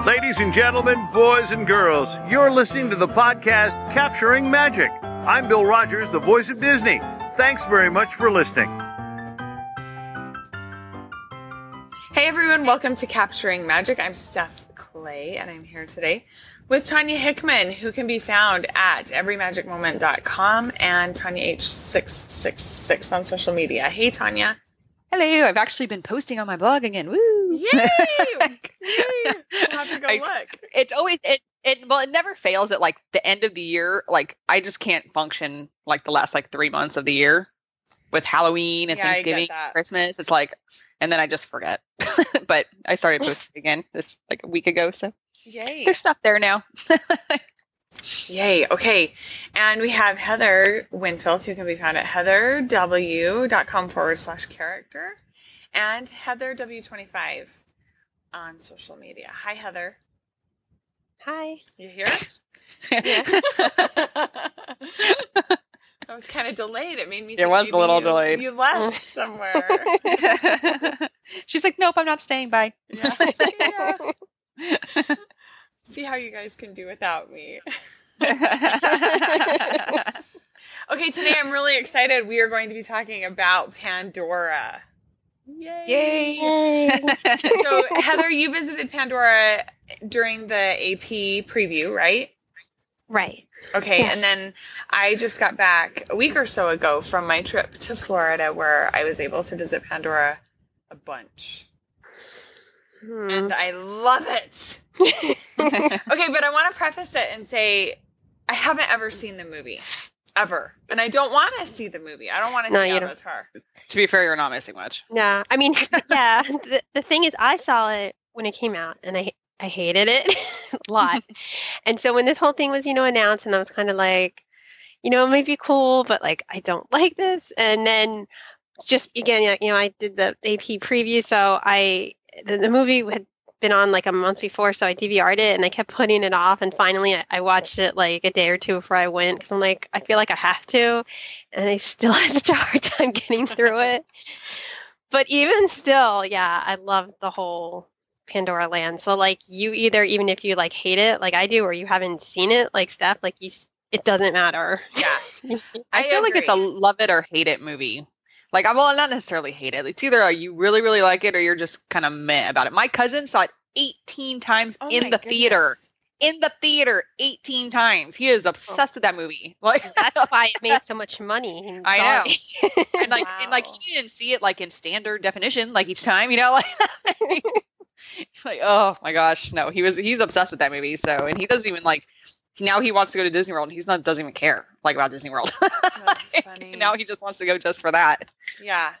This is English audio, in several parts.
Ladies and gentlemen, boys and girls, you're listening to the podcast Capturing Magic. I'm Bill Rogers, the voice of Disney. Thanks very much for listening. Hey everyone, welcome to Capturing Magic. I'm Steph Clay, and I'm here today with Tanya Hickman, who can be found at everymagicmoment.com and TanyaH666 on social media. Hey, Tanya. Hello. I've actually been posting on my blog again. Woo! Yay! Yay! I'll have to go look. It's always, it never fails at like the end of the year. Like I just can't function like the last like 3 months of the year with Halloween and Thanksgiving, Christmas. It's like, and then I just forget. But I started posting again this like a week ago. So yay. There's stuff there now. Yay. Okay. And we have Heather Winfield, who can be found at heatherw.com/character and HeatherW25 on social media. Hi, Heather. Hi. You here? Yeah. I was kind of delayed. It made me think it was a little delayed. You left somewhere. She's like, nope, I'm not staying. Bye. Yeah. See how you guys can do without me. Okay, today I'm really excited. We are going to be talking about Pandora. Yay! Yay. So, Heather, you visited Pandora during the AP preview, right? Right. Okay, Yes. And then I just got back a week or so ago from my trip to Florida where I was able to visit Pandora a bunch. And I love it. Okay, but I want to preface it and say I haven't ever seen the movie. Ever. And I don't want to see the movie. I don't want to see Avatar. To be fair, you're not missing much. Yeah. I mean, yeah. The thing is, I saw it when it came out, and I hated it a lot. And so when this whole thing was, announced, and I was kind of like, it might be cool, but like, I don't like this. And then just again, I did the AP preview, so the movie had been on like a month before, so I DVR'd it and I kept putting it off, and finally I watched it like a day or two before I went because I'm like, I feel like I have to, and I still had such a hard time getting through it. But even still, yeah, I love the whole Pandora land. So like you either, even if you like hate it like I do, or you haven't seen it like Steph, like it doesn't matter. Yeah. I feel like it's a love it or hate it movie. Like, not necessarily hate it. It's either you really, really like it or you're just kind of meh about it. My cousin saw it 18 times in the theater. In the theater, 18 times. He is obsessed with that movie. Like that's why it made so much money. I know. And like, and like he didn't see it like in standard definition, like each time, like he's like, oh my gosh, no. He's obsessed with that movie. So, and he doesn't even like. Now he wants to go to Disney World. And doesn't even care like about Disney World. That's funny. Now he just wants to go just for that. Yeah.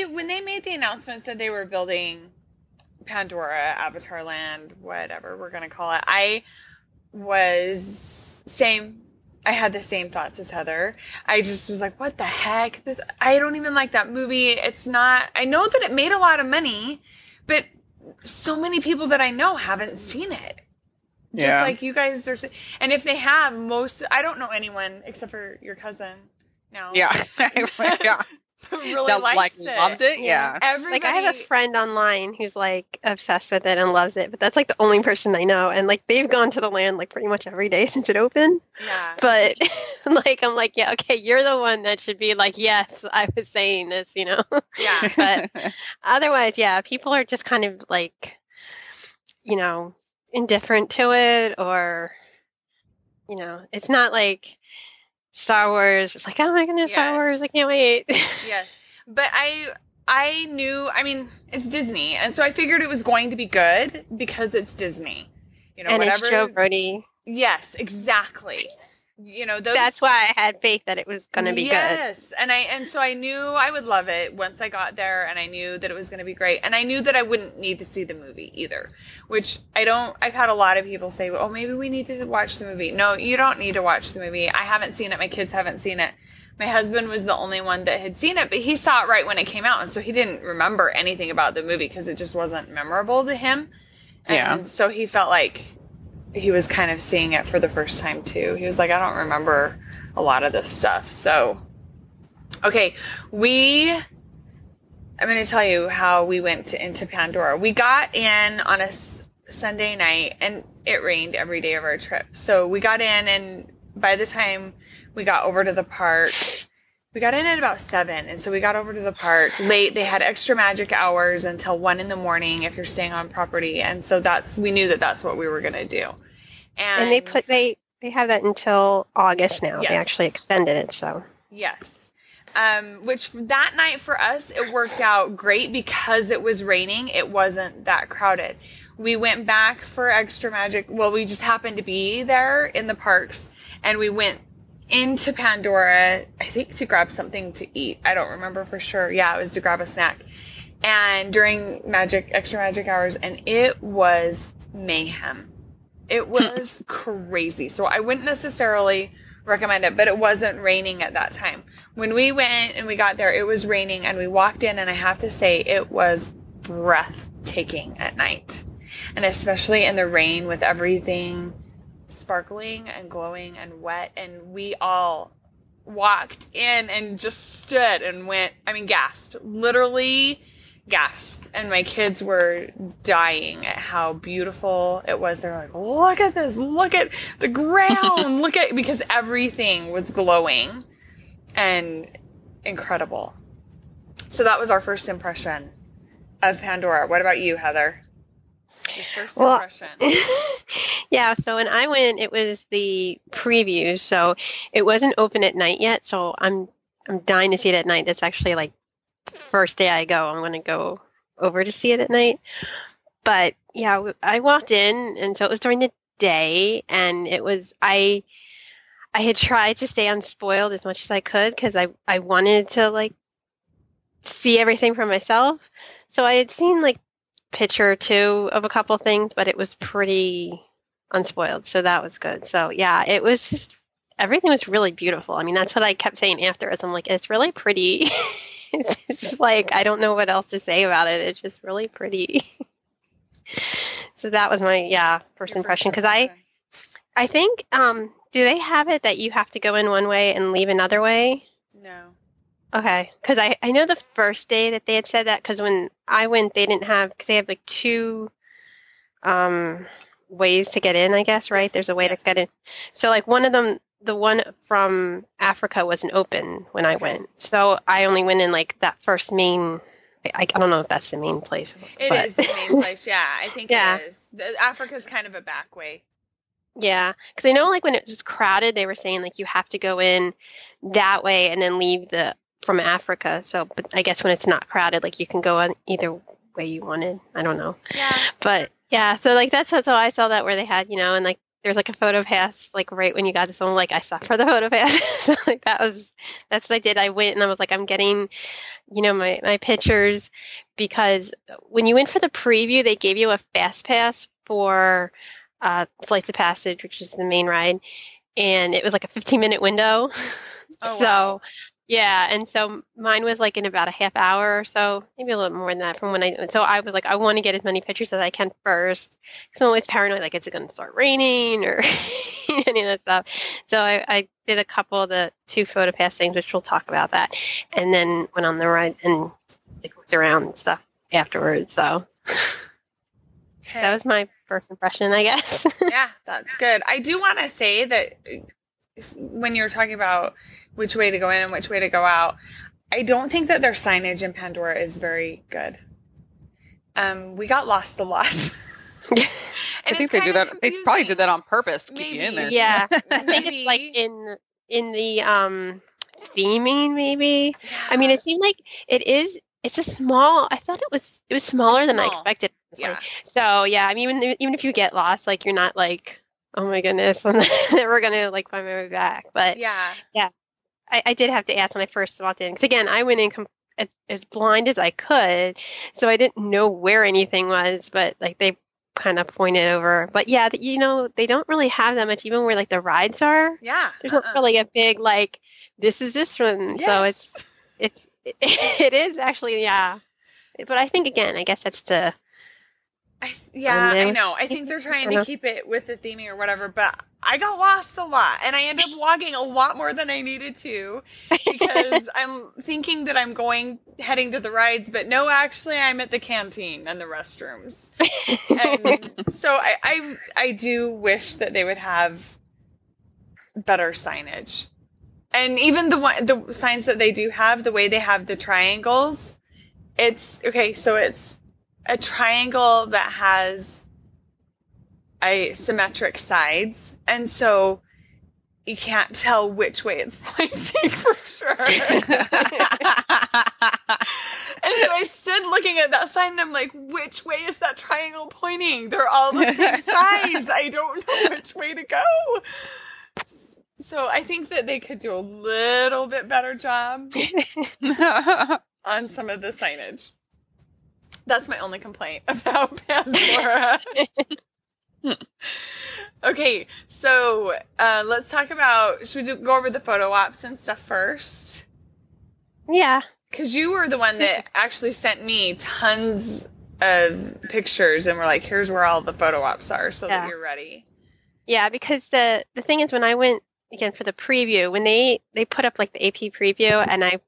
When they made the announcement that they were building Pandora, Avatar Land, whatever we're gonna call it, I had the same thoughts as Heather. I just was like, what the heck? I don't even like that movie. It's not. I know that it made a lot of money, but so many people that I know haven't seen it. Just like you guys are, and if they have, I don't know anyone except for your cousin. No. Yeah. Yeah. Really likes it. Loved it. Yeah. Everybody. Like I have a friend online who's like obsessed with it and loves it, but that's like the only person I know. And like they've gone to the land like pretty much every day since it opened. Yeah. But like I'm like, yeah, okay, you're the one that should be like, yes, I was saying this, Yeah. But otherwise, yeah, people are just kind of like, indifferent to it, or it's not like Star Wars. It's like, oh my goodness, Star Wars, I can't wait. Yes, but I knew, it's Disney, and so I figured it was going to be good because it's Disney, and whatever. It's Joe Brody. Yes, exactly. That's why I had faith that it was going to be good. Yes, and so I knew I would love it once I got there, and I knew that it was going to be great, and I knew that I wouldn't need to see the movie either, which I don't. I've had a lot of people say, "Oh, maybe we need to watch the movie." No, you don't need to watch the movie. I haven't seen it. My kids haven't seen it. My husband was the only one that had seen it, but he saw it right when it came out, and so he didn't remember anything about the movie because it just wasn't memorable to him. And so he felt like he was kind of seeing it for the first time too. He was like, I don't remember a lot of this stuff. So, okay, we I'm going to tell you how we went into Pandora. We got in on a Sunday night, and it rained every day of our trip. So we got in, and by the time we got over to the park, we got in at about 7. And so we got over to the park late. They had extra magic hours until 1 in the morning if you're staying on property. And so we knew that that's what we were going to do. And they have that until August now. Yes. They actually extended it. So yes. Which that night for us, it worked out great because it was raining. It wasn't that crowded. We went back for extra magic. Well, we just happened to be there in the parks, and we went into Pandora, I think to grab something to eat. I don't remember for sure. Yeah, it was to grab a snack. And during extra magic hours, and it was mayhem. It was crazy. So I wouldn't necessarily recommend it, but it wasn't raining at that time. When we went and we got there, it was raining, and we walked in, and I have to say it was breathtaking at night. And especially in the rain with everything sparkling and glowing and wet, and we all walked in and just stood and gasped, literally gasped, and my kids were dying at how beautiful it was. They're like, look at this, look at the ground, because everything was glowing and incredible. So that was our first impression of Pandora. What about you, Heather? Your first impression. Yeah, so when I went, it was the preview, so it wasn't open at night yet, so I'm dying to see it at night. It's actually like the first day I go, I'm going to go over to see it at night. But yeah, I walked in, and so it was during the day, and it was, I had tried to stay unspoiled as much as I could because I wanted to like see everything for myself. So I had seen like picture or two of a couple things, but it was pretty unspoiled, so that was good. So yeah, it was just, everything was really beautiful. I mean, that's what I kept saying afterwards. I'm like, it's really pretty. It's just like, I don't know what else to say about it. It's just really pretty. So that was my first impression, because I think do they have it that you have to go in one way and leave another way? No. Okay, because I know the first day that they had said that, because when I went, they didn't have, because they have like 2 ways to get in, I guess, right? There's a way to get in. So like one of them, the one from Africa wasn't open when I went. So I only went in like that first main, I don't know if that's the main place. It is the main place, yeah. I think it is. Africa's kind of a back way. Yeah, because I know like when it was crowded, they were saying like you have to go in that way and then leave from Africa. So, but I guess when it's not crowded, like you can go on either way you wanted. I don't know. Yeah. But yeah, so like that's how I saw that, where they had, and like there's like a photo pass, like right when you got to someone, like I stopped for the photo pass. So like that's what I did. I went and I was like, I'm getting, my pictures, because when you went for the preview, they gave you a fast pass for Flights of Passage, which is the main ride. And it was like a 15-minute window. Oh, so wow. Yeah, and so mine was like in about a half hour or so, maybe a little more than that from when so I was like, I want to get as many pictures as I can first, because I'm always paranoid, like, is it going to start raining or any of that stuff. So I did a couple of the 2 photo pass things, which we'll talk about that, and then went on the ride and like, looked around and stuff afterwards. So that was my first impression, I guess. Yeah, that's good. I do want to say that when you were talking about which way to go in and which way to go out, I don't think that their signage in Pandora is very good. We got lost a lot. I think they do that. Confusing. They probably did that on purpose to keep you in there. Yeah, maybe it's like in the theming, maybe. Yeah. I mean, it seemed like it's a small. I thought it was smaller than I expected. Yeah. So yeah, I mean, even if you get lost, like you're not like, oh my goodness, I'm never gonna like find my way back. But yeah. I did have to ask when I first walked in, because again, I went in as blind as I could, so I didn't know where anything was. But like they kind of pointed over. But yeah, they don't really have that much, even where like the rides are. Yeah, there's not really a big like this is this one. Yes. So it is actually, yeah. But I think again, I guess that's to I know. I think they're trying to keep it with the theming or whatever, but I got lost a lot, and I ended up walking a lot more than I needed to because I'm thinking that I'm heading to the rides, but no, actually, I'm at the canteen and the restrooms. And so I do wish that they would have better signage, and even the signs that they do have, the way they have the triangles, it's okay. So it's a triangle that has symmetric sides, and so you can't tell which way it's pointing for sure. And so I stood looking at that sign, and I'm like, which way is that triangle pointing? They're all the same size. I don't know which way to go. So I think that they could do a little bit better job on some of the signage. That's my only complaint about Pandora. Okay, so let's talk about, should we go over the photo ops and stuff first? Yeah. Because you were the one that actually sent me tons of pictures and were like, here's where all the photo ops are so that you're ready. Yeah, because the thing is, when I went again for the preview, when they put up like the AP preview, and I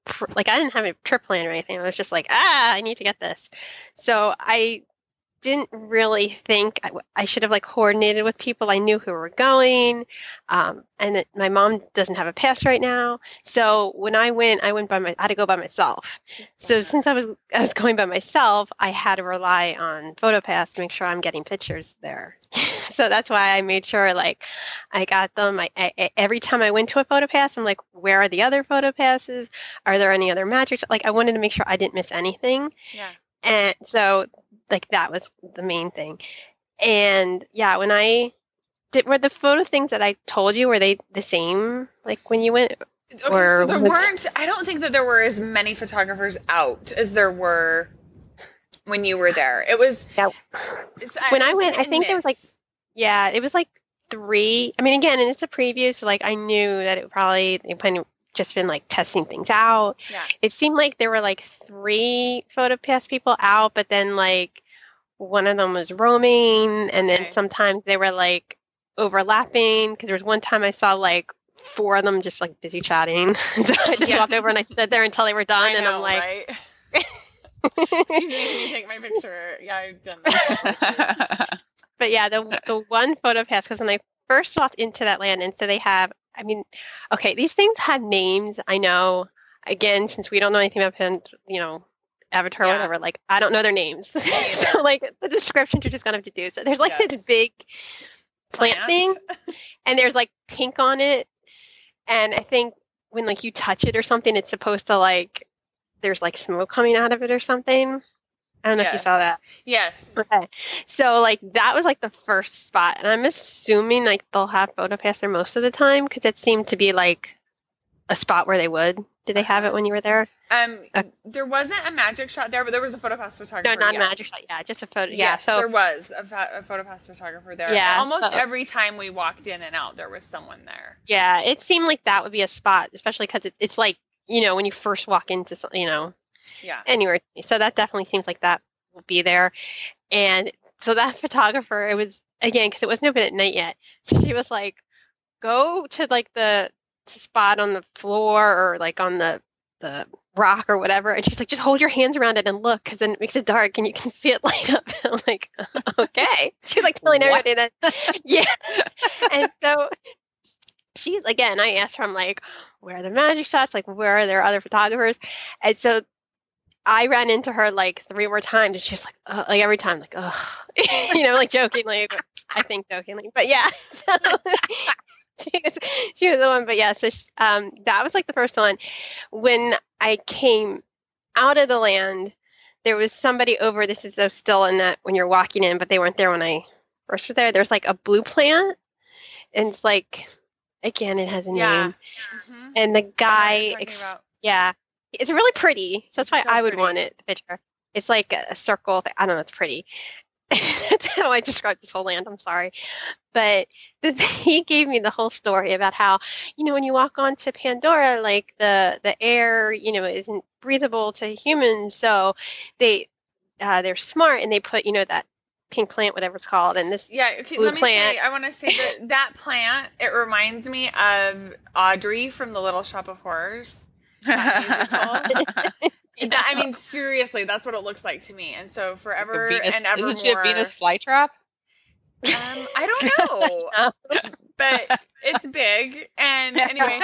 didn't have a trip plan or anything. I was just like, I need to get this. So I didn't really think I should have like coordinated with people I knew who were going. And my mom doesn't have a pass right now. So when I went I had to go by myself. So since I was going by myself, I had to rely on PhotoPass to make sure I'm getting pictures there. So that's why I made sure like I got them. I every time I went to a PhotoPass, I'm like, where are the other PhotoPasses? Are there any other magics? Like I wanted to make sure I didn't miss anything. Yeah. And so like that was the main thing. And yeah, when were the photo things that I told you, were they the same like when you went? Okay, so there weren't, I don't think that there were as many photographers out as there were when you were there. It was when I went, I think there was like, it was like 3. I mean, again, and it's a preview, so like I knew that it probably just been like testing things out. Yeah. It seemed like there were like 3 PhotoPass people out, but then like one of them was roaming, and then sometimes they were like overlapping, because there was one time I saw like 4 of them just like busy chatting. So I just walked over and I stood there until they were done, and I'm like, right? Excuse me, can you take my picture? Yeah, I've done that. But yeah, the one PhotoPass, because when I first walked into that land, and so they have, I mean, okay, these things have names. I know, again, since we don't know anything about Avatar or whatever, like I don't know their names. So like the descriptions you're just gonna have to do. So there's like this big plant thing, and there's like pink on it, and I think when like you touch it or something, it's supposed to like there's like smoke coming out of it or something. I don't know if you saw that. Yes. Okay. So like that was like the first spot, and I'm assuming like they'll have PhotoPass there most of the time, because it seemed to be like a spot where they would. Did they have it when you were there? There wasn't a magic shot there, but there was a PhotoPass photographer. No, not a magic shot. Yeah, just a photo. Yes, so there was a PhotoPass photographer there. Yeah, almost every time we walked in and out, there was someone there. Yeah, it seemed like that would be a spot, especially because it's like when you first walk into anywhere. So that definitely seems like that will be there. And so that photographer, it was again because it wasn't open at night yet. So she was like, go to like the spot on the floor or like on the rock or whatever, and she's like, just hold your hands around it and look, because then it makes it dark and you can see it light up. I'm like, okay. She's like telling everybody that. Yeah. And so she's, again, I asked her, I'm like, where are the magic shots? Like, where are there other photographers? And so I ran into her like 3 more times, and she's like, like every time, like, oh, like jokingly, I think jokingly, but yeah. So, she was the one, but yeah, so that was like the first one. When I came out of the land, there was somebody over, this is still in that when you're walking in, but they weren't there when I first was there. There's like a blue plant, and it's like, again, it has a name. Mm-hmm. And the guy, it's really pretty. So that's why I would want it, the picture. It's like a circle thing. I don't know, it's pretty. That's how I described this whole land. I'm sorry. But he gave me the whole story about how, when you walk onto Pandora, like the air, isn't breathable to humans. So they're smart, and they put, that pink plant, whatever it's called, and this okay, blue let me plant. say, I want to say that plant, it reminds me of Audrey from The Little Shop of Horrors. That musical. I mean, seriously, that's what it looks like to me. And so forever and evermore. Isn't she a Venus flytrap? I don't know, but it's big. And anyway,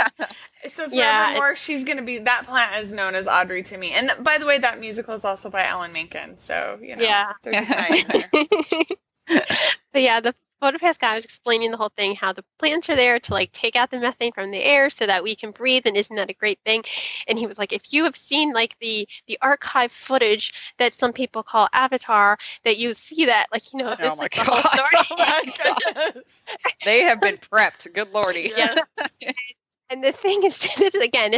so forevermore, she's going to be, that plant is known as Audrey to me. And by the way, that musical is also by Alan Menken. So, you know, there's a tie in there. But yeah, the PhotoPass guy was explaining the whole thing, how the plants are there to like take out the methane from the air so that we can breathe, and isn't that a great thing? And he was like, if you have seen like the archive footage that some people call Avatar, that you see that, like, you know, oh my like god, Oh my goodness. They have been prepped. Good lordy. Yes. And the thing is, this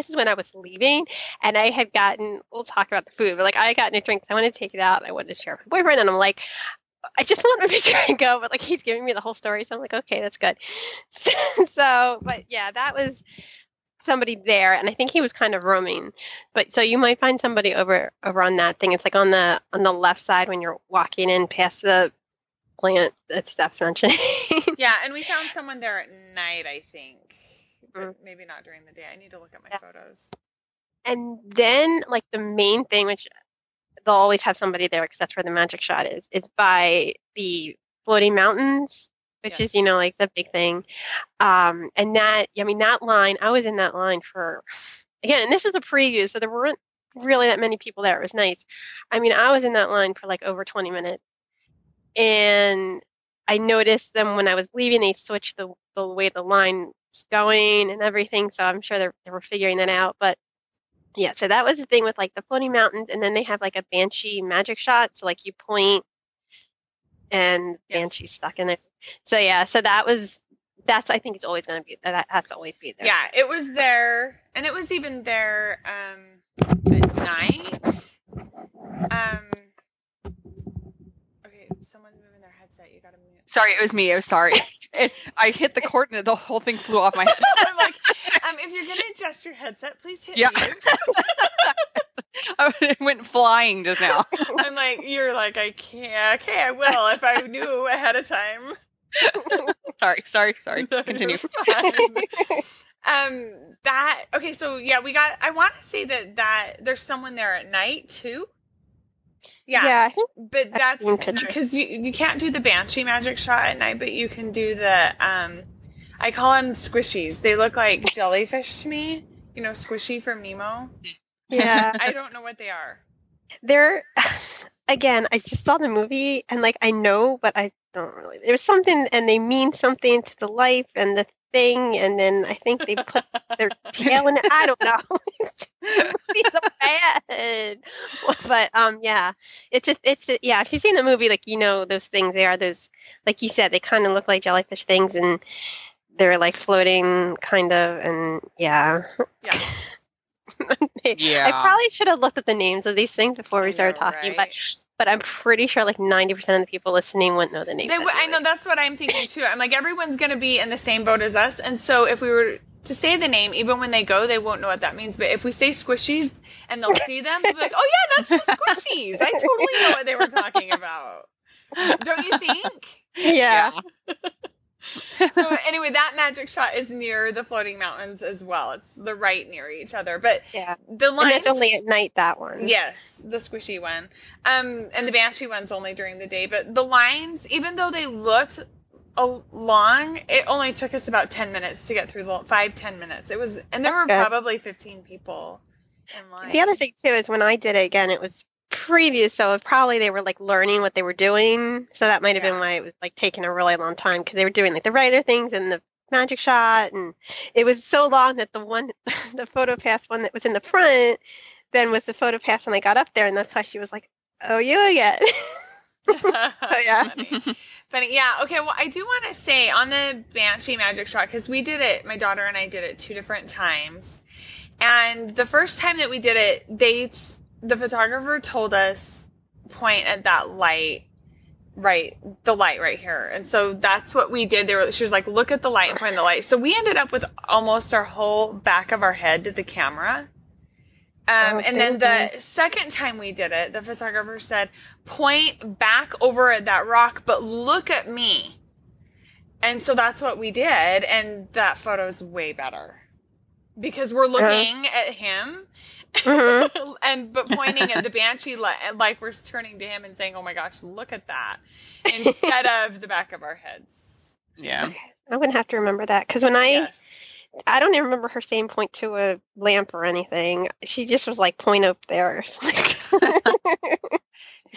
is when I was leaving, and I had gotten, we'll talk about the food, but like I had gotten a drink, so I wanted to take it out, I wanted to share with my boyfriend, and I'm like, I just want my picture and go, but like he's giving me the whole story, so I'm like, okay, that's good. So, but yeah, that was somebody there, and I think he was kind of roaming. But so you might find somebody over on that thing. It's like on the left side when you're walking in past the plant that Steph's mentioning. Yeah, and we found someone there at night, I think. But maybe not during the day. I need to look at my photos. And then like the main thing, which they'll always have somebody there because that's where the magic shot is by the floating mountains, which is, you know, like the big thing. And that, I mean, that line, I was in that line for, again, and this is a preview, so there weren't really that many people there. It was nice. I mean, I was in that line for like over 20 minutes. And I noticed them when I was leaving, they switched the way the line was going and everything. So I'm sure they were figuring that out. But yeah, so that was the thing with like the floating mountains, and then they have like a banshee magic shot. So like you point and banshee's stuck in it. So yeah, so that's I think it's always going to be, that has to always be there. Yeah, it was there, and it was even there at night. Okay, someone's moving their headset. You got to mute. Sorry, it was me. I was sorry. I hit the cord and the whole thing flew off my head. I'm like, if you're going to adjust your headset, please hit mute. It went flying just now. I'm like, you're like, I can't. Okay, I will if I knew ahead of time. Sorry. Continue. Okay, so yeah, I want to say that there's someone there at night too. Yeah, but that's because you can't do the banshee magic shot at night, but you can do the I call them squishies. They look like jellyfish to me. You know, Squishy from Nemo. Yeah. I don't know what they are. They're, again, I just saw the movie and like I know, but I don't really. There's something, and they mean something to the life and the thing, and then I think they put their tail in it. I don't know. It's so bad. But yeah, it's yeah. If you've seen the movie, like, you know, those things, they are those, like you said, they kind of look like jellyfish things, and they're like floating kind of, and yeah. Yeah. I probably should have looked at the names of these things before we started talking, right? but I'm pretty sure like 90% of the people listening wouldn't know the names. I know, that's what I'm thinking too. I'm like, everyone's going to be in the same boat as us, and so if we were to say the name, even when they go, they won't know what that means. But if we say squishies and they'll see them, they'll be like, oh yeah, that's the squishies. I totally know what they were talking about. Don't you think? Yeah. So anyway, that magic shot is near the floating mountains as well. It's the right near each other, but yeah, the lines, and it's only at night, that one. Yes, the squishy one, and the banshee one's only during the day. But the lines, even though they looked long, it only took us about 10 minutes to get through 5-10 minutes. It was, and there were probably 15 people in line. The other thing too is when I did it again, it was preview, so probably they were like learning what they were doing, so that might have been why it was like taking a really long time, because they were doing like the writer things and the magic shot, and it was so long that the PhotoPass one that was in the front then was the PhotoPass when I got up there, and that's why she was like, oh, you again. Funny. Yeah. Okay, well, I do want to say on the banshee magic shot, because we did it, my daughter and I did it 2 different times, and the first time that we did it, the photographer told us, point at that light, the light right here. And so that's what we did. She was like, look at the light and point at the light. So we ended up with almost our whole back of our head to the camera. And then the second time we did it, the photographer said, point back over at that rock, but look at me. And so that's what we did. And that photo's way better because we're looking at him but pointing at the banshee, like we're turning to him and saying, oh my gosh, look at that, instead of the back of our heads. Yeah. Okay. I'm going to have to remember that because when I don't even remember her saying point to a lamp or anything. She just was like, point up there.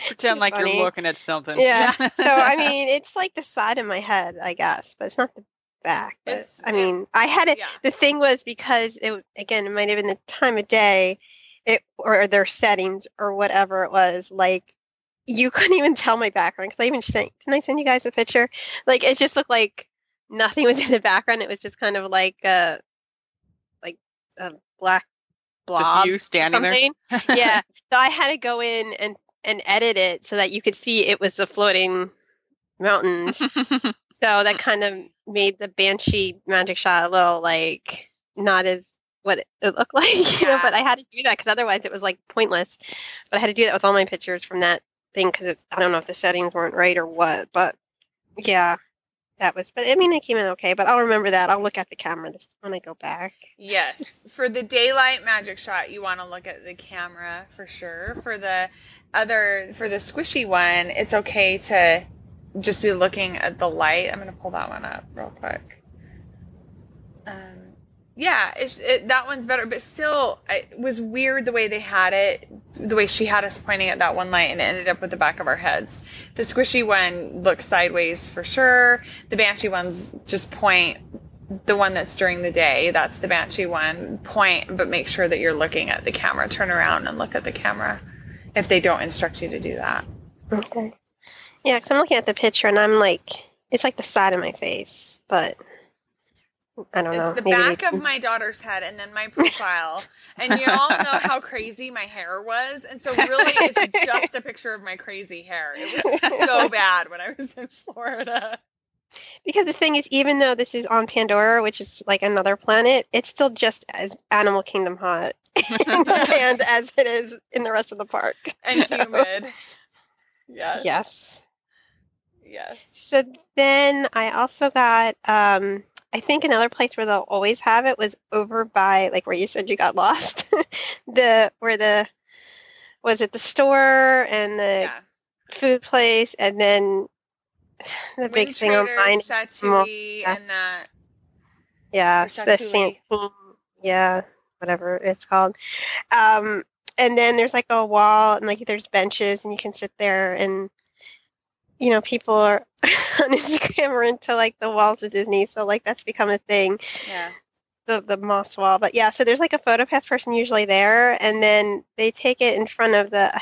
Pretend like you're looking at something. Yeah. So, I mean, it's like the side of my head, I guess, but it's not the back. But I mean, I had it. Yeah. The thing was because it might have been the time of day or their settings or whatever it was. Like, you couldn't even tell my background because didn't I send you guys a picture? Like, it just looked like nothing was in the background. It was just kind of like a black blob. Just you standing there? Yeah. So I had to go in and edit it so that you could see it was the floating mountains. So that kind of made the Banshee magic shot a little like not as what it looked like, you know, but I had to do that because otherwise it was like pointless. But I had to do that with all my pictures from that thing because I don't know if the settings weren't right or what, but yeah. But I mean, it came in okay, but I'll remember that. I'll look at the camera when I go back. Yes. For the daylight magic shot, you want to look at the camera for sure. For the squishy one, it's okay to just be looking at the light. I'm going to pull that one up real quick. Yeah, that one's better, but still, it was weird the way they had it, the way she had us pointing at that one light, and it ended up with the back of our heads. The squishy one looks sideways for sure. The Banshee ones just point, the one that's during the day, that's the Banshee one, point, but make sure that you're looking at the camera. Turn around and look at the camera if they don't instruct you to do that. Okay. Yeah, because I'm looking at the picture, and I'm like, it's like the side of my face, but I don't know. It's the back of my daughter's head and then my profile. And you all know how crazy my hair was. And so really it's just a picture of my crazy hair. It was so bad when I was in Florida. Because the thing is, even though this is on Pandora, which is like another planet, it's still just as Animal Kingdom hot in the land as it is in the rest of the park. And humid. Yes. Yes. So then I also got... I think another place where they'll always have it was over by, like, where you said you got lost. Was it the store and the food place, and then the big thing on mine. Satui and that. Yeah, the whatever it's called. And then there's like a wall, and like there's benches, and you can sit there, and you know, people are on Instagram are into like the walls of Disney, so like that's become a thing. Yeah. The moss wall. But yeah, so there's like a PhotoPass person usually there, and then they take it in front of I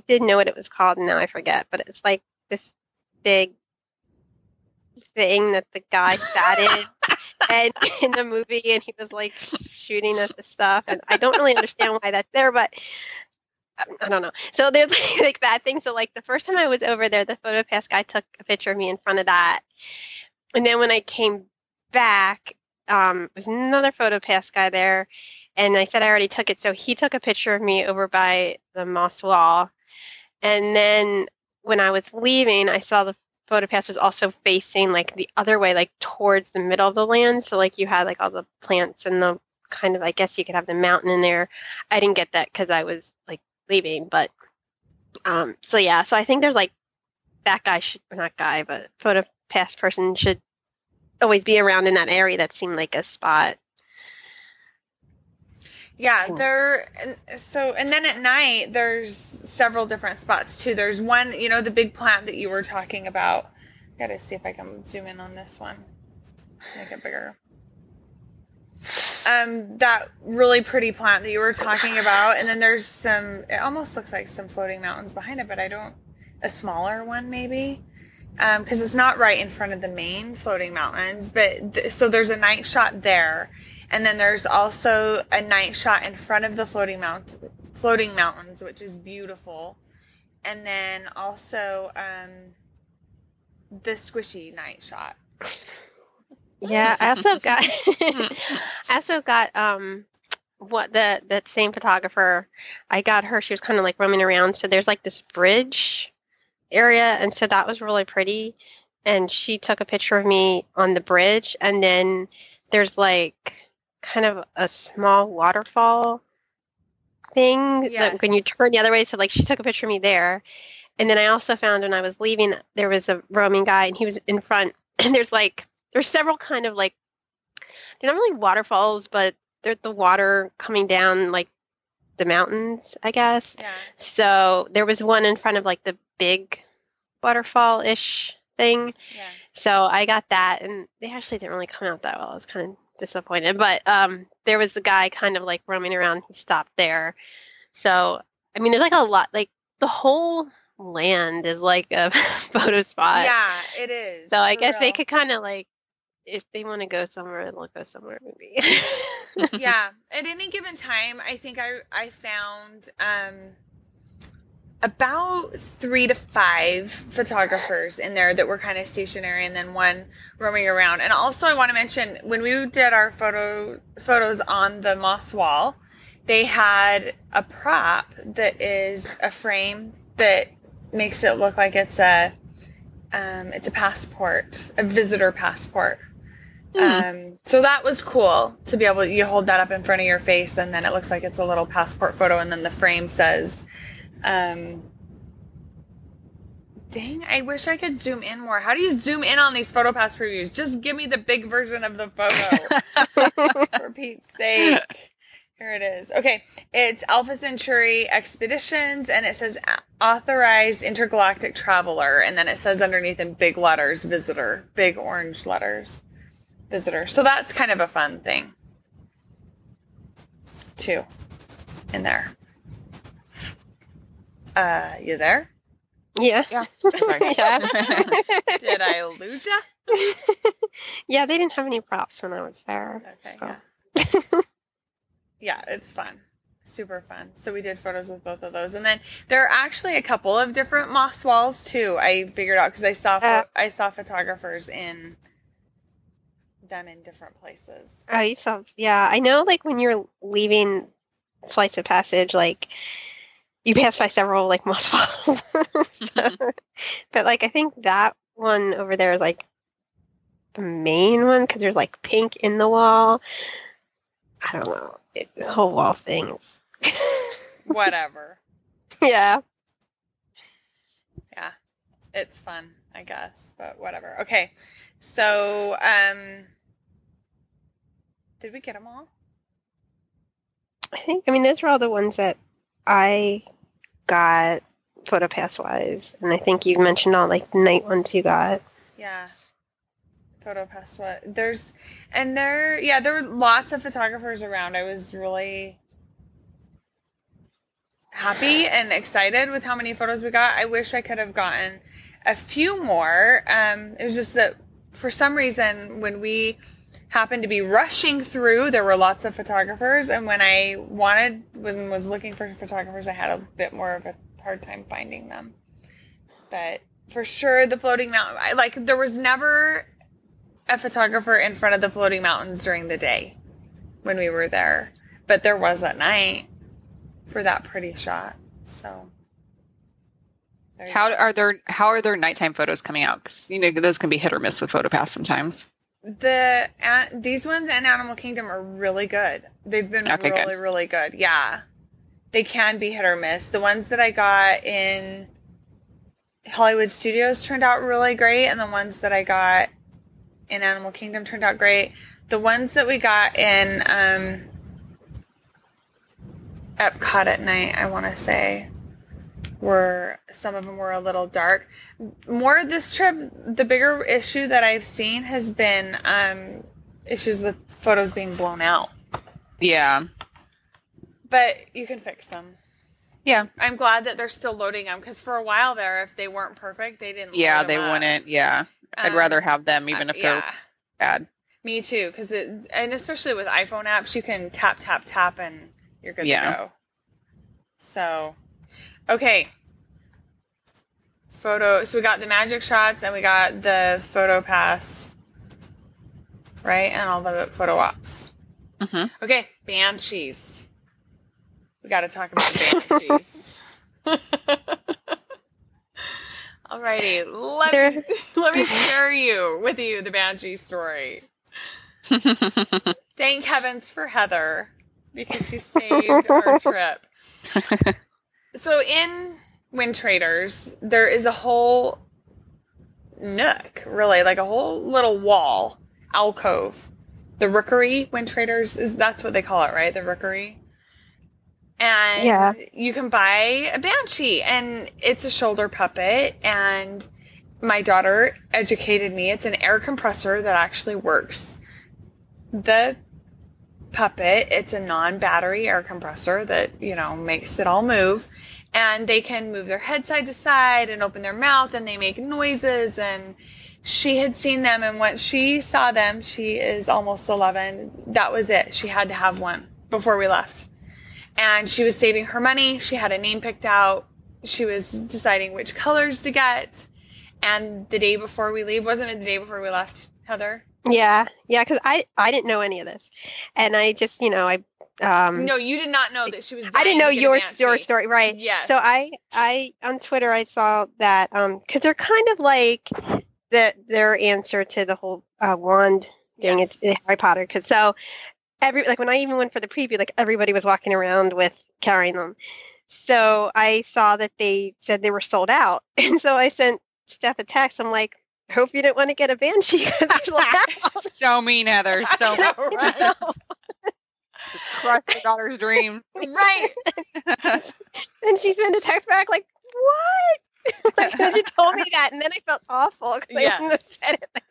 did know what it was called and now I forget, but it's like this big thing that the guy sat in and in the movie, and he was like shooting at the stuff, and I don't really understand why that's there, but I don't know. So there's like that thing. So like the first time I was over there, the PhotoPass guy took a picture of me in front of that. And then when I came back, there was another PhotoPass guy there. And I said I already took it. So he took a picture of me over by the moss wall. And then when I was leaving, I saw the PhotoPass was also facing like the other way, like towards the middle of the land. So like you had like all the plants and the kind of, I guess you could have the mountain in there. I didn't get that because I was like leaving, but so yeah, so I think there's like that guy but PhotoPass person should always be around in that area. That seemed like a spot. Yeah, and then at night there's several different spots too. There's one, you know, the big plant that you were talking about. I gotta see if I can zoom in on this one, make it bigger. That really pretty plant that you were talking about, and then there's it almost looks like some floating mountains behind it, but a smaller one maybe, because it's not right in front of the main floating mountains, but so there's a night shot there, and then there's also a night shot in front of the floating mountains, which is beautiful, and then also the squishy night shot. Yeah, I also got what that same photographer, I got her. She was kind of like roaming around. So there's like this bridge area, and so that was really pretty. And she took a picture of me on the bridge, and then there's like kind of a small waterfall thing that when you turn the other way. So like she took a picture of me there. And then I also found when I was leaving, there was a roaming guy, and he was in front. And there's several kind of like, they're not really waterfalls, but they're the water coming down like the mountains, I guess. Yeah. So there was one in front of like the big waterfall-ish thing. Yeah. So I got that, and they actually didn't really come out that well. I was kind of disappointed. But there was the guy kind of like roaming around. He stopped there. So, I mean, there's like a lot, like the whole land is like a photo spot. Yeah, it is. So I guess they could kind of like, if they want to go somewhere, they'll go somewhere maybe. Yeah. At any given time, I think I found about 3 to 5 photographers in there that were kind of stationary, and then one roaming around. And also I want to mention, when we did our photos on the moss wall, they had a prop that is a frame that makes it look like it's a passport, a visitor passport. So that was cool to be able to, you hold that up in front of your face, and then it looks like it's a little passport photo, and then the frame says, dang, I wish I could zoom in more. How do you zoom in on these PhotoPass previews? Just give me the big version of the photo. For Pete's sake. Here it is. Okay, it's Alpha Centauri Expeditions, and it says authorized intergalactic traveler, and then it says underneath in big letters, visitor, big orange letters, visitor. So that's kind of a fun thing, too, in there. You there? Yeah. Yeah. Yeah. Did I lose ya? Yeah, they didn't have any props when I was there. Okay, so. yeah. Yeah, it's fun. Super fun. So we did photos with both of those. And then there are actually a couple of different moss walls, too. I figured out because I saw photographers in them in different places. Oh, you saw. Yeah, I know, like, when you're leaving Flights of Passage, like, you pass by several, like, moss walls. But, like, I think that one over there is, like, the main one because there's, like, pink in the wall. I don't know. The whole wall thing. Whatever. Yeah. Yeah. It's fun, I guess, but whatever. Okay. So, did we get them all? I mean, those were all the ones that I got PhotoPass wise. And I think you mentioned all, like, the night ones you got. Yeah. PhotoPass what? There were lots of photographers around. I was really happy and excited with how many photos we got. I wish I could have gotten a few more. It was just that for some reason when we happened to be rushing through, there were lots of photographers, and when I was looking for photographers, I had a bit more of a hard time finding them. But for sure, the floating mountain, there was never a photographer in front of the floating mountains during the day when we were there, but there was at night for that pretty shot. So how are their nighttime photos coming out? 'Cause, those can be hit or miss with PhotoPass sometimes. These ones and Animal Kingdom are really good. They've been really good. Yeah, they can be hit or miss. The ones that I got in Hollywood Studios turned out really great, and the ones that I got in Animal Kingdom turned out great. The ones that we got in Epcot at night, I want to say, some of them were a little dark. More this trip, the bigger issue that I've seen has been issues with photos being blown out. Yeah. But you can fix them. Yeah. I'm glad that they're still loading them, because for a while there, if they weren't perfect, they didn't Yeah, load them they up. wouldn't. Yeah. I'd rather have them even if they're bad. Me too, and especially with iPhone apps, you can tap, tap, tap, and you're good to go. So, okay. So we got the magic shots, and we got the PhotoPass, right? And all the photo ops. Okay, banshees. We got to talk about banshees. Alrighty, let me share with you the banshee story. Thank heavens for Heather, because she saved our trip. So in Wind Traders, there is a whole nook, really, like a whole little wall, alcove. The rookery, Wind Traders, that's what they call it, right? The rookery. And you can buy a banshee, and it's a shoulder puppet, and my daughter educated me. It's an air compressor that actually works the puppet. It's a non-battery air compressor that, makes it all move, and they can move their head side to side and open their mouth, and they make noises. And she had seen them, and once she saw them, she is almost 11. That was it. She had to have one before we left. And she was saving her money. She had a name picked out. She was deciding which colors to get. And the day before we leave, wasn't it the day before we left, Heather? Yeah, because I didn't know any of this. And I just, No, you did not know that she was I didn't know your story, right? Yes. So I on Twitter, I saw that, because they're kind of like their answer to the whole wand thing. Yes. It's Harry Potter. So when I even went for the preview, like everybody was walking around carrying them. So I saw that they said they were sold out. And so I sent Steph a text. I'm like, I hope you didn't want to get a banshee. So mean, Heather. So mean. Right. Just crush your daughter's dream. Right. And she sent a text back like, what? Like, you told me that. And then I felt awful because I wouldn't have said it like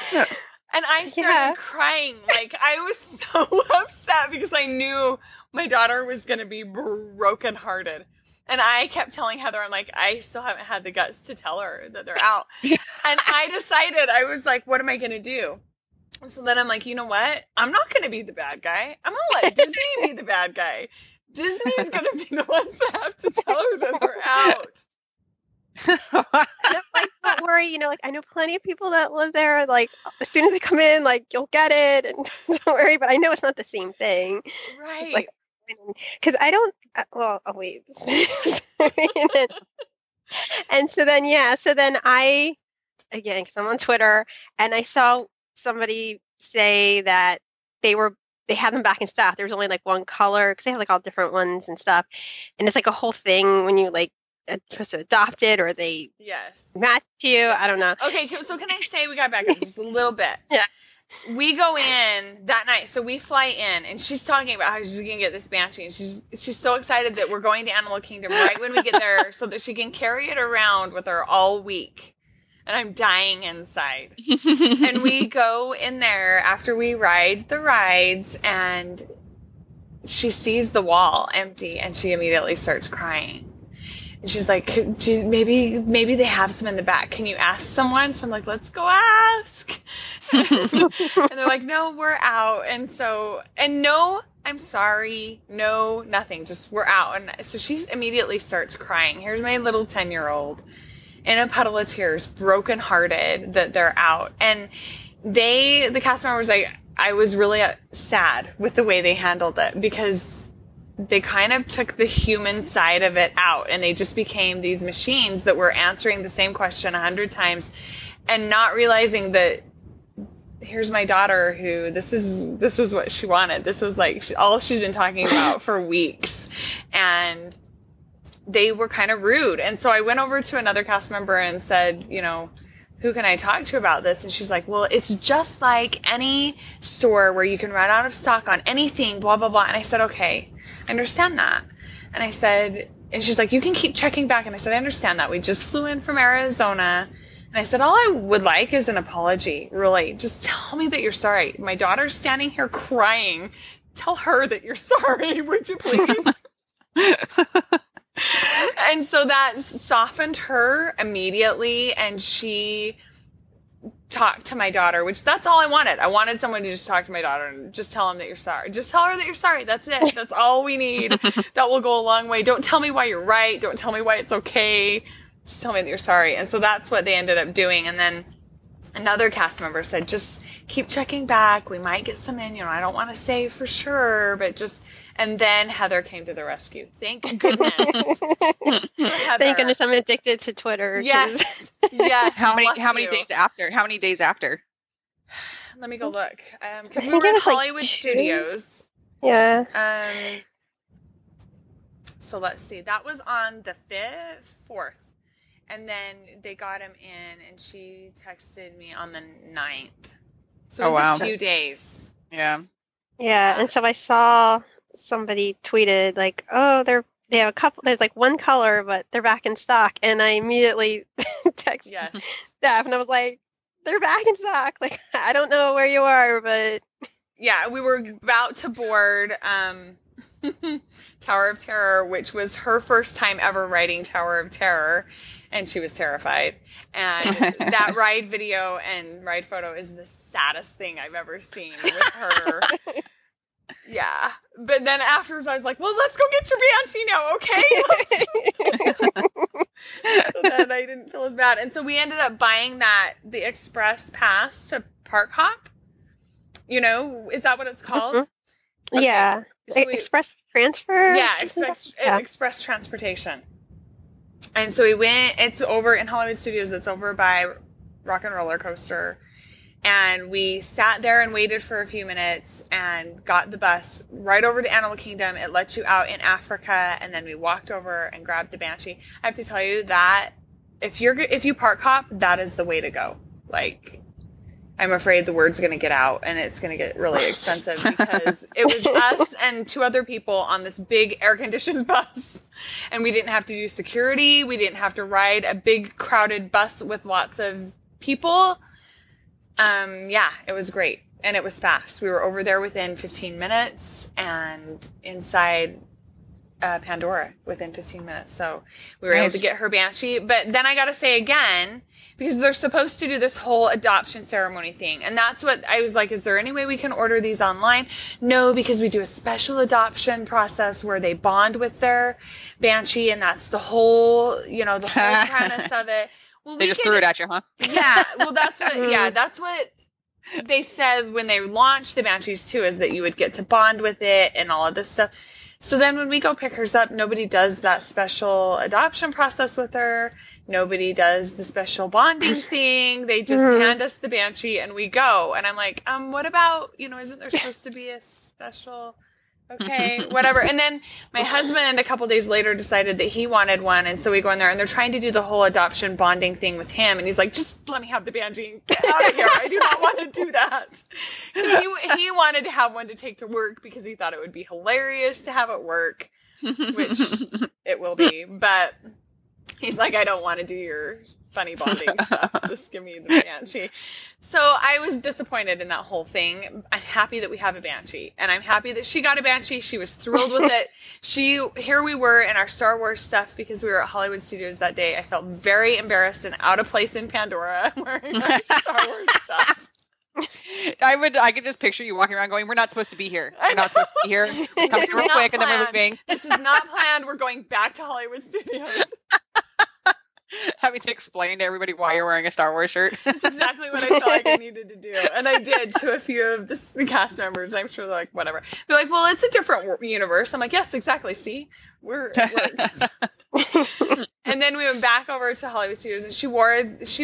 that. And I started crying. Like, I was so upset because I knew my daughter was going to be brokenhearted. And I kept telling Heather, I'm like, I still haven't had the guts to tell her that they're out. And I decided, I was like, what am I going to do? And so then I'm like, you know what? I'm not going to be the bad guy. I'm going to let Disney be the bad guy. Disney's going to be the ones that have to tell her that they're out. And I'm like, don't worry, I know plenty of people that live there. Like, as soon as they come in, like, you'll get it, and don't worry. But I know it's not the same thing, right? Like, because I don't. Well, oh wait. And so then, I, again, because I'm on Twitter, and I saw somebody say that they had them back in stock. There was only like one color because they had like all different ones and stuff, and it's like a whole thing when you like. Supposed to adopt it or they match to you. I don't know. Okay, so can I say we got back up just a little bit? Yeah. We go in that night, so we fly in, and she's talking about how she's gonna get this banshee, and she's so excited that we're going to Animal Kingdom right when we get there, so that she can carry it around with her all week. And I'm dying inside. And we go in there after we ride the rides, and she sees the wall empty, and she immediately starts crying. And she's like, maybe they have some in the back. Can you ask someone? So I'm like, let's go ask. And they're like, no, we're out. And no, I'm sorry. No, nothing. Just we're out. And so she immediately starts crying. Here's my little 10-year-old in a puddle of tears, brokenhearted that they're out. And the cast members, I was really sad with the way they handled it, because they kind of took the human side of it out, and they just became these machines that were answering the same question 100 times and not realizing that here's my daughter who this was what she wanted. This was like all she's been talking about for weeks. And they were kind of rude. And so I went over to another cast member and said, who can I talk to about this? And she's like, well, it's just like any store where you can run out of stock on anything, blah, blah, blah. And I said, okay, I understand that. And I said, and she's like, you can keep checking back. And I said, I understand that. We just flew in from Arizona. And I said, all I would like is an apology. Really, just tell me that you're sorry. My daughter's standing here crying. Tell her that you're sorry, would you please? And so that softened her immediately, and she talked to my daughter, which that's all I wanted. I wanted someone to just talk to my daughter and just tell him that you're sorry. Just tell her that you're sorry. That's it. That's all we need. That will go a long way. Don't tell me why you're right. Don't tell me why it's okay. Just tell me that you're sorry. And so that's what they ended up doing. And then another cast member said, just keep checking back. We might get some in. I don't want to say for sure, but just... And then Heather came to the rescue. Thank goodness. Thank goodness I'm addicted to Twitter. Yes. Yes. How many days after? Let me go look. Because we were in Hollywood Studios. Yeah. So let's see. That was on the 4th. And then they got him in, and she texted me on the 9th. So it was a few days. Yeah. Yeah. And so I saw somebody tweeted like, oh, they have a couple, there's like one color, but they're back in stock. And I immediately texted Steph, and I was like, they're back in stock. Like, I don't know where you are, but... Yeah, we were about to board Tower of Terror, which was her first time ever writing Tower of Terror, and she was terrified. And that ride video and ride photo is the saddest thing I've ever seen with her. Yeah. But then afterwards I was like, well, let's go get your Banshee now, okay? So then I didn't feel as bad. And so we ended up buying the express pass to Park Hop. Is that what it's called? Mm-hmm. Okay. Yeah. So express transfer? Yeah, express transportation. And so we went, it's over in Hollywood Studios, it's over by Rock and Roller Coaster. And we sat there and waited for a few minutes and got the bus right over to Animal Kingdom. It lets you out in Africa, and then we walked over and grabbed the Banshee. I have to tell you that if you park hop, that is the way to go. Like, I'm afraid the word's going to get out and it's going to get really expensive because it was us and 2 other people on this big air-conditioned bus. And we didn't have to do security. We didn't have to ride a big crowded bus with lots of people. Yeah, it was great. And it was fast. We were over there within 15 minutes and inside Pandora within 15 minutes. So we were able to get her Banshee. But then I got to say again, because they're supposed to do this whole adoption ceremony thing. And that's what I was like, is there any way we can order these online? No, because we do a special adoption process where they bond with their Banshee. And that's the whole, the whole premise of it. Well, they just threw it at you, huh? Yeah. Well, that's what they said when they launched the Banshees too, is that you would get to bond with it and all of this stuff. So then when we go pick hers up, nobody does that special adoption process with her. Nobody does the special bonding thing. They just hand us the Banshee and we go. And I'm like, what about, isn't there supposed to be a special... Okay, whatever. And then my husband a couple days later decided that he wanted one. And so we go in there and they're trying to do the whole adoption bonding thing with him. And he's like, just let me have the Banshee. Get out of here. I do not want to do that. Because he wanted to have one to take to work because he thought it would be hilarious to have it work, which it will be. But he's like, I don't want to do your funny bonding stuff. Just give me the Banshee. So I was disappointed in that whole thing. I'm happy that we have a Banshee, and I'm happy that she got a Banshee. She was thrilled with it. Here we were in our Star Wars stuff because we were at Hollywood Studios that day. I felt very embarrassed and out of place in Pandora wearing our Star Wars stuff. I could just picture you walking around going, we're not supposed to be here. We're not supposed to be here. We're coming real quick and then we're leaving. This is not planned. We're going back to Hollywood Studios. Having to explain to everybody why you're wearing a Star Wars shirt. That's exactly what I felt like I needed to do. And I did to a few of the cast members. I'm sure they're like, whatever. They're like, well, it's a different universe. I'm like, yes, exactly. See? It works. And then we went back over to Hollywood Studios and she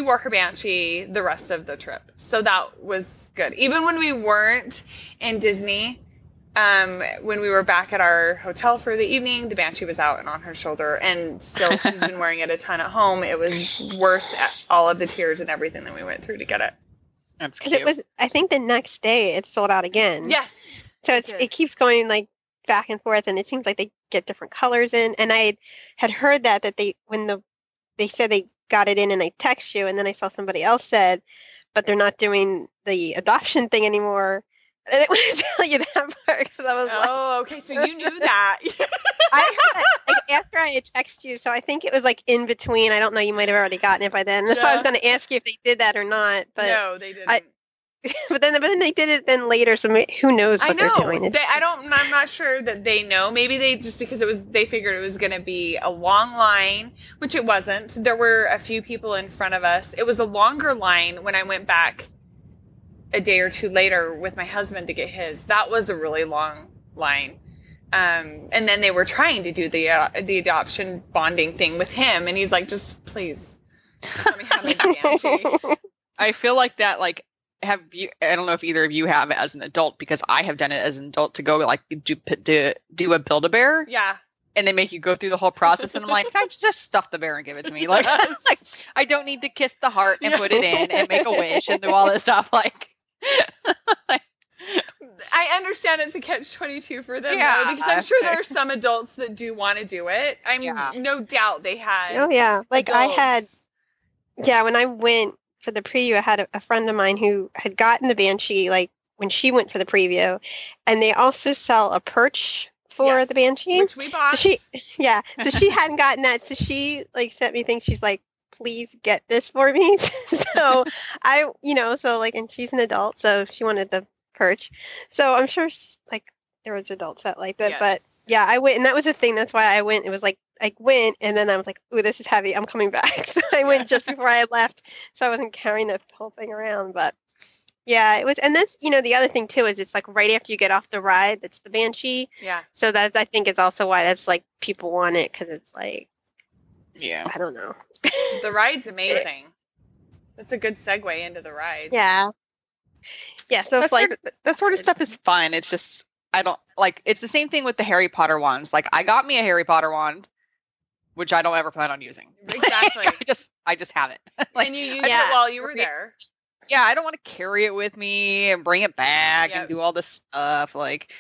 wore her Banshee the rest of the trip. So that was good. Even when we weren't in Disney, when we were back at our hotel for the evening, the Banshee was out and on her shoulder, and still she's been wearing it a ton at home. It was worth all of the tears and everything that we went through to get it. That's cute. I think the next day it sold out again. Yes. So it keeps going like back and forth, and it seems like they get different colors in. And I had heard that they said they got it in, and I text you, and then I saw somebody else said, but they're not doing the adoption thing anymore. I didn't want to tell you that part because I was okay, so you knew that. I heard that after I had texted you, so I think it was like in between. I don't know, you might have already gotten it by then. That's why I was going to ask you if they did that or not. But no, they didn't. but then they did it then later, so who knows what they're doing? I'm not sure that they know. Maybe they just because they figured it was going to be a long line, which it wasn't. There were a few people in front of us. It was a longer line when I went back a day or two later with my husband to get his. That was a really long line. And then they were trying to do the adoption bonding thing with him, and he's like, just please let me have my Banshee. I feel like that, like, I don't know if either of you have it as an adult, because I have done it as an adult to go like do a Build-A-Bear. Yeah. And they make you go through the whole process, and I'm like, I just stuff the bear and give it to me. Like, like I don't need to kiss the heart and put it in and make a wish and do all this stuff. Like, I understand it's a catch-22 for them, though, because I'm sure there are some adults that do want to do it. No doubt they had. Oh yeah, like adults. when I went for the preview, I had a friend of mine who had gotten the Banshee, like, when she went for the preview, and they also sell a perch for the Banshee, which we bought. So she hadn't gotten that, so she, like, sent me things. She's like, please get this for me. So and she's an adult, so she wanted the perch. So I'm sure, there was adults that liked it, yes. But yeah, I went, and that was the thing. That's why I went. It was like, I went, and then I was like, ooh, this is heavy. I'm coming back. So I went just before I left, so I wasn't carrying the whole thing around. But yeah, it was. And that's, the other thing, too, is it's like right after you get off the ride, that's the Banshee. Yeah. So that's, I think it's also why that's like people want it, because it's like, yeah, I don't know. The ride's amazing. That's a good segue into the ride. Yeah. Yeah. So it's like, that sort of stuff is fun. It's just, I don't like, it's the same thing with the Harry Potter wands. Like, I got me a Harry Potter wand, which I don't ever plan on using. Exactly. Like, I just have it. Like, and you used it while you were there. Yeah, I don't want to carry it with me and bring it back and do all this stuff. Like,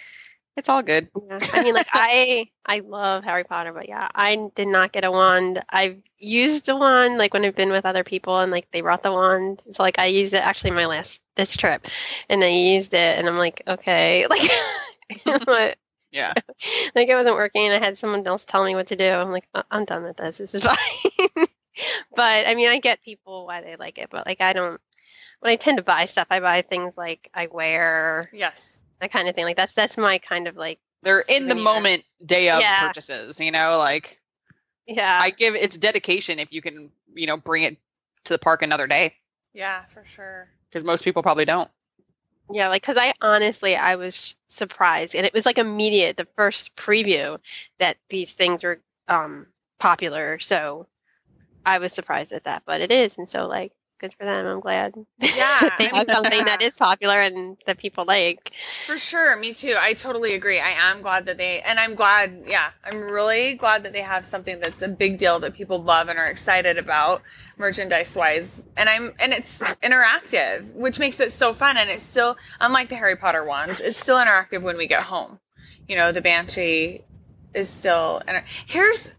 it's all good. Yeah. I mean, like, I love Harry Potter, but yeah, I did not get a wand. I've used a wand, like, when I've been with other people, and, like, they brought the wand. So, like, I used it actually this trip, and I used it, and I'm like, okay, like, but, yeah, like, it wasn't working. I had someone else tell me what to do. I'm like, I'm done with this. This is fine. But I mean, I get people why they like it, but, like, I don't. When I tend to buy stuff, I buy things like I wear. Yes. That kind of thing. Like, that's my kind of, like, they're in the moment day of purchases, like, yeah, it's dedication if you can, bring it to the park another day. Yeah, for sure. Because most people probably don't. Yeah, like, because I was surprised, and it was like immediate, the first preview, that these things were popular. So I was surprised at that, but it is, and so, like, good for them. I'm glad. Yeah, they have something that is popular and that people like. For sure, me too. I totally agree. I am glad that I'm really glad that they have something that's a big deal that people love and are excited about merchandise wise. And it's interactive, which makes it so fun. And it's still, unlike the Harry Potter ones, it's still interactive when we get home. The Banshee is still, here's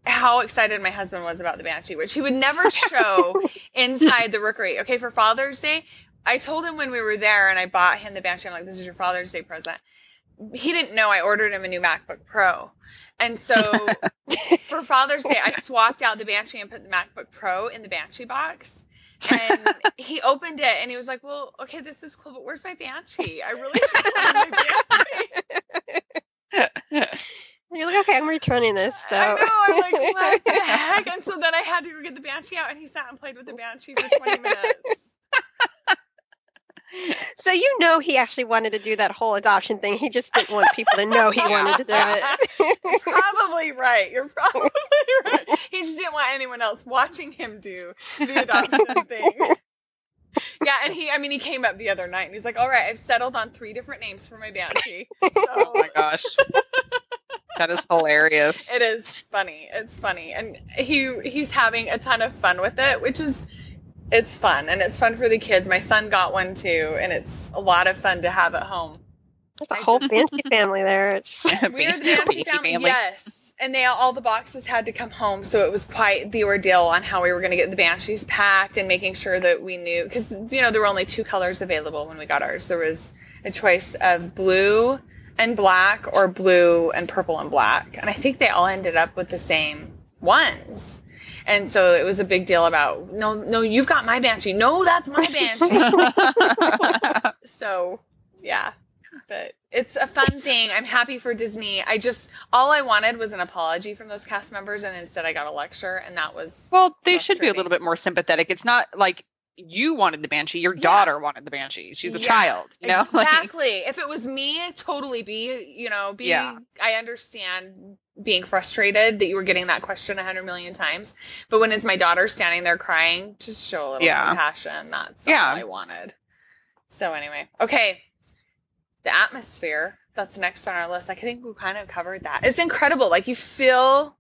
how excited my husband was about the Banshee, which he would never show inside the rookery. Okay, for Father's Day, I told him when we were there and I bought him the Banshee, I'm like, this is your Father's Day present. He didn't know I ordered him a new MacBook Pro. And so for Father's Day, I swapped out the Banshee and put the MacBook Pro in the Banshee box. And he opened it and he was like, well, okay, this is cool, but where's my Banshee? I really just want my Banshee. You're like, okay, I'm returning this. So. I know, I'm like, what the heck? And so then I had to go get the Banshee out, and he sat and played with the Banshee for 20 minutes. So he actually wanted to do that whole adoption thing. He just didn't want people to know he wanted to do it. You're probably right. You're probably right. He just didn't want anyone else watching him do the adoption thing. Yeah, and he came up the other night, and he's like, all right, I've settled on 3 different names for my Banshee. So. Oh my gosh. That is hilarious. It is funny. It's funny. And he's having a ton of fun with it, it's fun. And it's fun for the kids. My son got one too, and it's a lot of fun to have at home. There's a whole Banshee family there. We're the Banshee family. Yes. And all the boxes had to come home, so it was quite the ordeal on how we were going to get the Banshees packed and making sure that we knew, because, there were only 2 colors available when we got ours. There was a choice of blue and black or blue and purple and black. And I think they all ended up with the same ones. And so it was a big deal about, no, you've got my Banshee. No, that's my Banshee. So, yeah. But it's a fun thing. I'm happy for Disney. All I wanted was an apology from those cast members, and instead I got a lecture, and that was Well, they should be a little bit more sympathetic. It's not like you wanted the Banshee. Your daughter wanted the Banshee. She's a child, you know? Exactly. If it was me, totally I understand being frustrated that you were getting that question 100 million times. But when it's my daughter standing there crying, just show a little compassion. That's all I wanted. So anyway, okay. The atmosphere, that's next on our list. I think we kind of covered that. It's incredible. Like, you feel...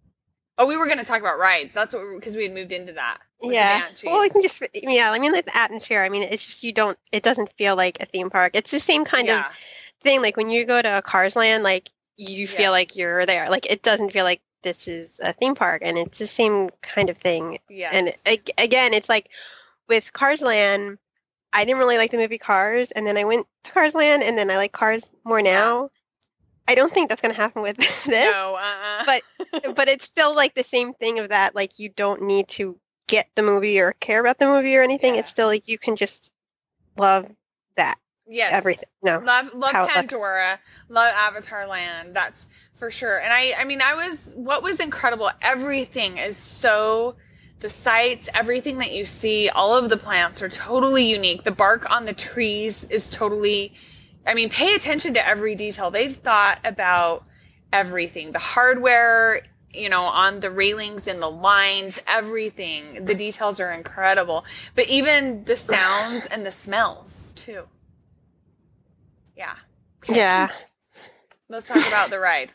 Oh, we were going to talk about rides. That's what because we had moved into that. Yeah. Well, we can just... Yeah, I mean, like, the atmosphere. I mean, it's just it doesn't feel like a theme park. It's the same kind of thing. Like, when you go to Cars Land, like, you feel like you're there. Like, it doesn't feel like this is a theme park. And it's the same kind of thing. Yes. And again, it's like with Cars Land... I didn't really like the movie Cars, and then I went to Cars Land, and then I like Cars more now. I don't think that's going to happen with this. No, but it's still like the same thing of that, like, you don't need to get the movie or care about the movie or anything. It's still like you can just love that. Yes. Everything. No. Love Pandora. Love Avatar Land. That's for sure. And I mean, what was incredible, everything is so... The sights, everything that you see, all of the plants are totally unique. The bark on the trees is totally, I mean, pay attention to every detail. They've thought about everything. The hardware, on the railings and the lines, everything. The details are incredible. But even the sounds and the smells, too. Yeah. Okay. Yeah. Let's talk about the ride.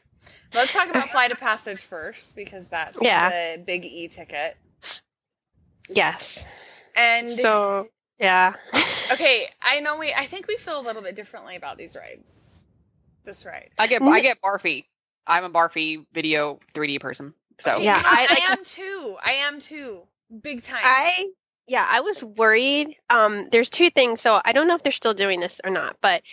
Let's talk about Flight of Passage first, because that's the big E-ticket. Yes. And so, yeah. Okay, I think we feel a little bit differently about these rides. This ride. I get barfy. I'm a barfy video 3D person. So okay, I am too. Big time. I was worried. There's two things. So I don't know if they're still doing this or not, but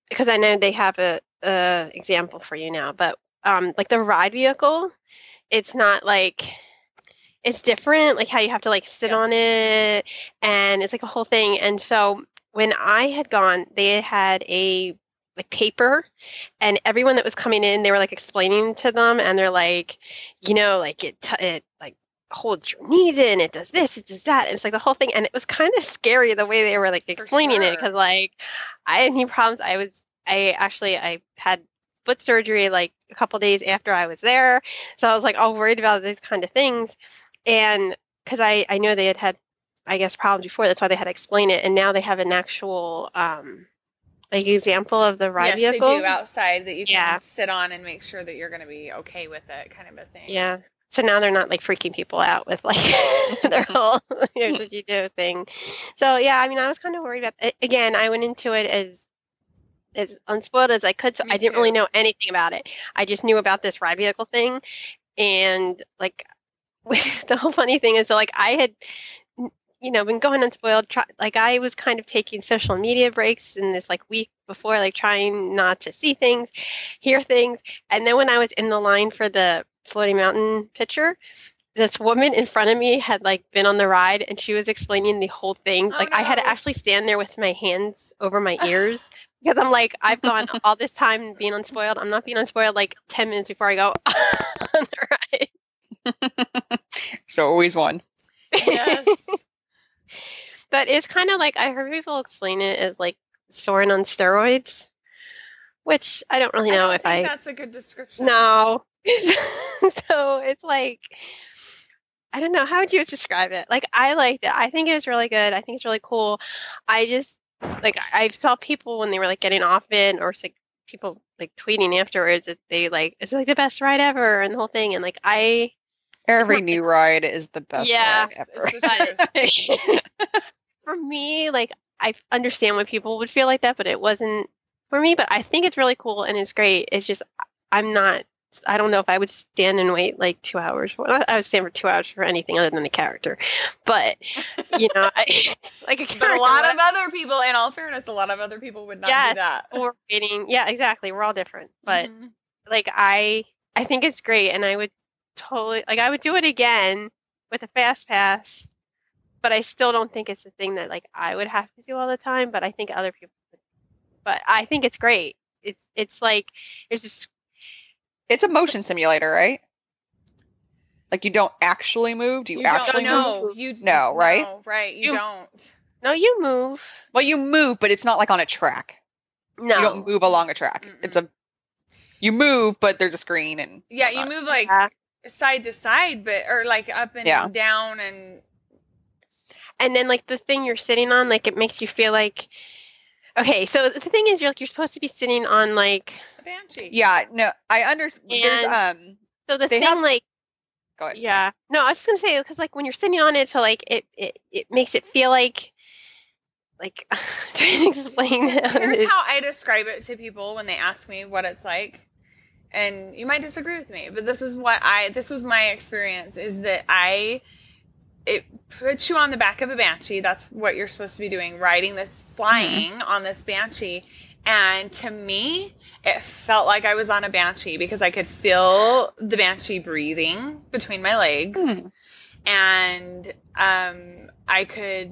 because I know they have a example for you now, but like the ride vehicle, it's not like... It's different, like how you have to like sit on it, and it's like a whole thing. And so when I had gone, they had a like paper, and everyone that was coming in, they were like explaining to them, and they're like, like it like holds your knees in, it does this, it does that. And it's like the whole thing, and it was kind of scary the way they were like explaining it, because like I had any problems. I had foot surgery like a couple days after I was there, so I was like all worried about these kind of things. And because I know they had, I guess, problems before, that's why they had to explain it. And now they have an actual like example of the ride vehicle. Yes, they do outside that you can sit on and make sure that you're going to be okay with it, kind of a thing. Yeah. So now they're not like freaking people out with like their whole here's what you do thing. So yeah, I mean, I was kind of worried about it. Again, I went into it as unspoiled as I could, so I didn't really know anything about it. I just knew about this ride vehicle thing, and like. The whole funny thing is, so like I had, been going unspoiled. Like I was kind of taking social media breaks in this like week before, like trying not to see things, hear things. And then when I was in the line for the Floating Mountain picture, this woman in front of me had like been on the ride, and she was explaining the whole thing. Like I had to actually stand there with my hands over my ears. Because I'm like, I've gone all this time being unspoiled. I'm not being unspoiled like 10 minutes before I go on the ride. So always one. Yes. But it's kind of like, I heard people explain it as like Soarin' on steroids, which I don't really know if I... that's a good description. No. So it's like, I don't know. How would you describe it? Like, I liked it. I think it was really good. I think it's really cool. I just, like, I saw people when they were like getting off it, or like people like tweeting afterwards that they like, it's like the best ride ever and the whole thing. And like, every new ride is the best ride ever. For me, like, I understand why people would feel like that, but it wasn't for me. But I think it's really cool and it's great. It's just, I don't know if I would stand and wait like 2 hours. I would stand for 2 hours for anything other than the character. But, I like a character. But a lot of other people, in all fairness, a lot of other people would not do that. Or waiting. Yeah, exactly. We're all different. But like, I think it's great. And I would totally, like, I would do it again. with a fast pass, but I still don't think it's a thing that like I would have to do all the time, but I think other people would. But I think it's great. It's like it's just it's a motion simulator, right? Like you don't actually move. Do you actually move? No, right? No, right. You don't. No, you move. Well, you move, but it's not like on a track. No. You don't move along a track. Mm-mm. You move, but there's a screen and yeah, you move like side to side, but or like up and down and then like the thing you're sitting on, like it makes you feel like okay. So the thing is, you're supposed to be sitting on like a banshee. Yeah, no, I understand. So the thing like. Go ahead. Yeah. No, I was just gonna say because like when you're sitting on it, so like it makes it feel like trying to explain. Here's how I describe it to people when they ask me what it's like, and you might disagree with me, but this was my experience. Is that it puts you on the back of a banshee. That's what you're supposed to be doing, riding this, flying on this banshee. And to me, it felt like I was on a banshee because I could feel the banshee breathing between my legs. And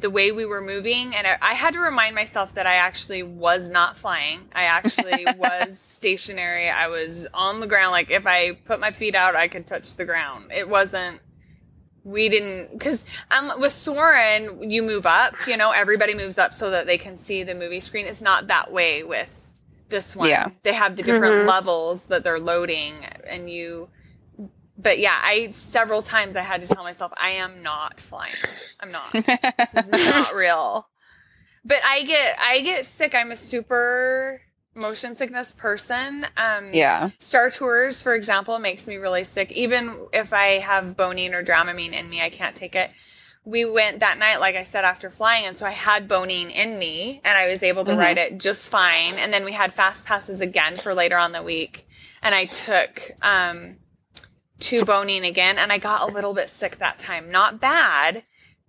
the way we were moving, and I had to remind myself that I actually was not flying. I actually was stationary. I was on the ground. Like if I put my feet out, I could touch the ground. It wasn't, because with Soarin', you move up, everybody moves up so that they can see the movie screen. It's not that way with this one. Yeah. They have the different levels that they're loading but yeah, several times I had to tell myself, I am not flying. I'm not. This is not real. But I get sick. I'm a super motion sickness person. Star Tours, for example, makes me really sick. Even if I have Bonine or Dramamine in me, I can't take it. We went that night, like I said, after flying, and so I had Bonine in me, and I was able to ride it just fine. And then we had fast passes again for later on the week, and I took 2 Bonine again, and I got a little bit sick that time. Not bad.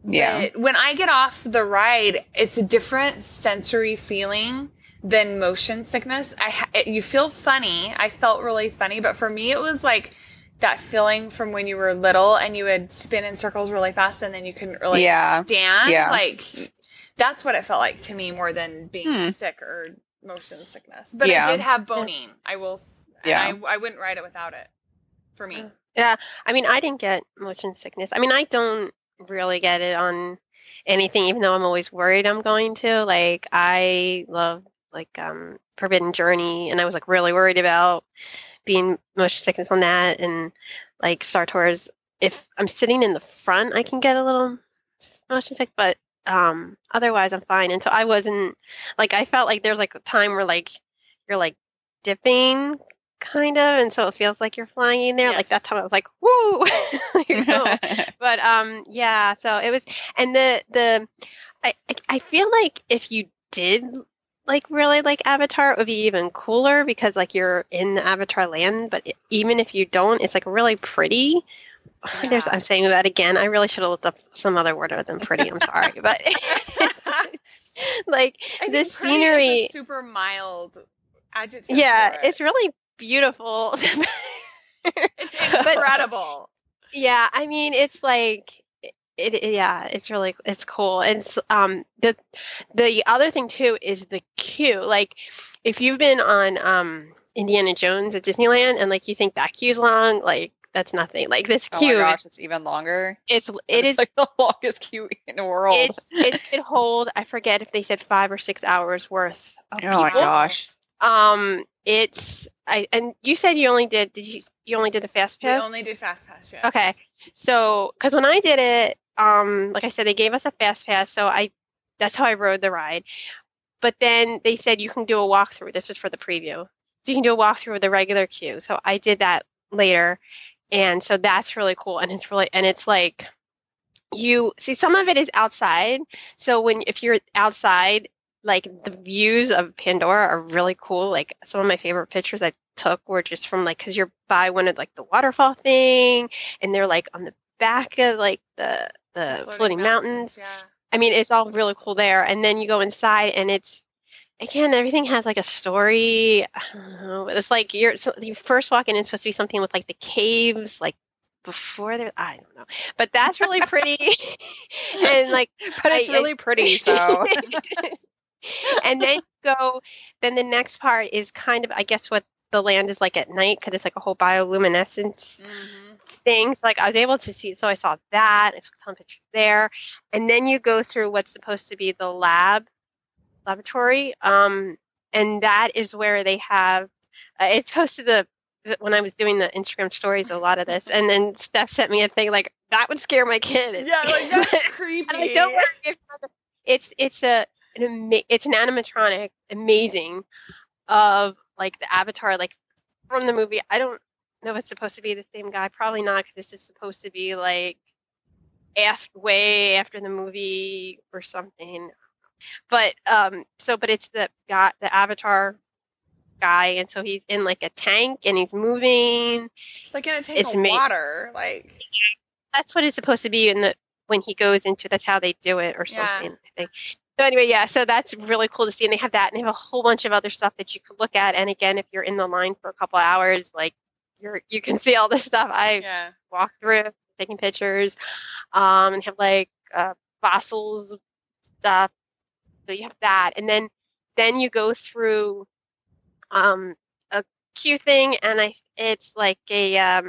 Yeah. But when I get off the ride, it's a different sensory feeling than motion sickness. You feel funny. I felt really funny, but for me, it was like that feeling from when you were little and you would spin in circles really fast and then you couldn't really stand. Yeah. Like that's what it felt like to me more than being sick or motion sickness. But I did have Bonine. I will. And I wouldn't ride it without it. For me. Yeah. I mean, I didn't get motion sickness. I mean, I don't really get it on anything, even though I'm always worried I'm going to. Like, I love like Forbidden Journey, and I was like really worried about being motion sickness on that. And like Star Tours, if I'm sitting in the front, I can get a little motion sick, but otherwise I'm fine. And so I wasn't like, I felt like there's like a time where like you're like dipping kind of, and so it feels like you're flying in there. Yes. Like that time I was like, woo. But yeah, so it was, and I feel like if you did like really like Avatar, it would be even cooler because like you're in the Avatar land, but even if you don't, it's like really pretty. Yeah. I'm saying that again. I really should have looked up some other word other than pretty. I'm sorry, but like the scenery is a super mild adjective. Yeah, it's really beautiful. It's incredible. Yeah, I mean, it's like it's cool. And the other thing too is the queue. Like if you've been on Indiana Jones at Disneyland and like you think that queue's long, like that's nothing. Like this queue, oh my gosh, it's even longer. It is like the longest queue in the world. It could hold, I forget if they said 5 or 6 hours worth of people. Oh my gosh. And you said you only did the fast pass? We only did fast pass, yes. Okay. So, because when I did it, like I said, they gave us a fast pass, so that's how I rode the ride. But then they said you can do a walkthrough. This was for the preview. So you can do a walkthrough of the regular queue. So I did that later. And so that's really cool. And it's like, you see some of it is outside. So if you're outside, like the views of Pandora are really cool. Like some of my favorite pictures I took were just from like, cause you're by one of like the waterfall thing and they're like on the back of like the floating mountains. Yeah. I mean, it's all really cool there. And then you go inside and it's, again, everything has like a story. I don't know, but it's like you first walk in, it's supposed to be something with like the caves, like before there, I don't know, but that's really pretty. And like, but it's really pretty. So, and then the next part is kind of, I guess, what the land is like at night, because it's like a whole bioluminescence thing. So like I was able to see, so I saw that. I took a ton of pictures there, and then you go through what's supposed to be the laboratory, and that is where they have. It's posted when I was doing the Instagram stories, a lot of this, and then Steph sent me a thing like that would scare my kid. Yeah, like that's creepy. And I don't worry if it's an animatronic, amazing, of like the avatar, like from the movie. I don't know if it's supposed to be the same guy. Probably not, because this is supposed to be like way after the movie or something. But but it's the avatar guy, and so he's in like a tank and he's moving. It's like in a tank of water, like that's what it's supposed to be when he goes into. That's how they do it or something. I think. So anyway, yeah, so that's really cool to see, and they have that, and they have a whole bunch of other stuff that you can look at. And again, if you're in the line for a couple of hours, like you can see all this stuff. I walked through, taking pictures, and have like fossils stuff. So you have that, and then you go through a queue thing, and it's like a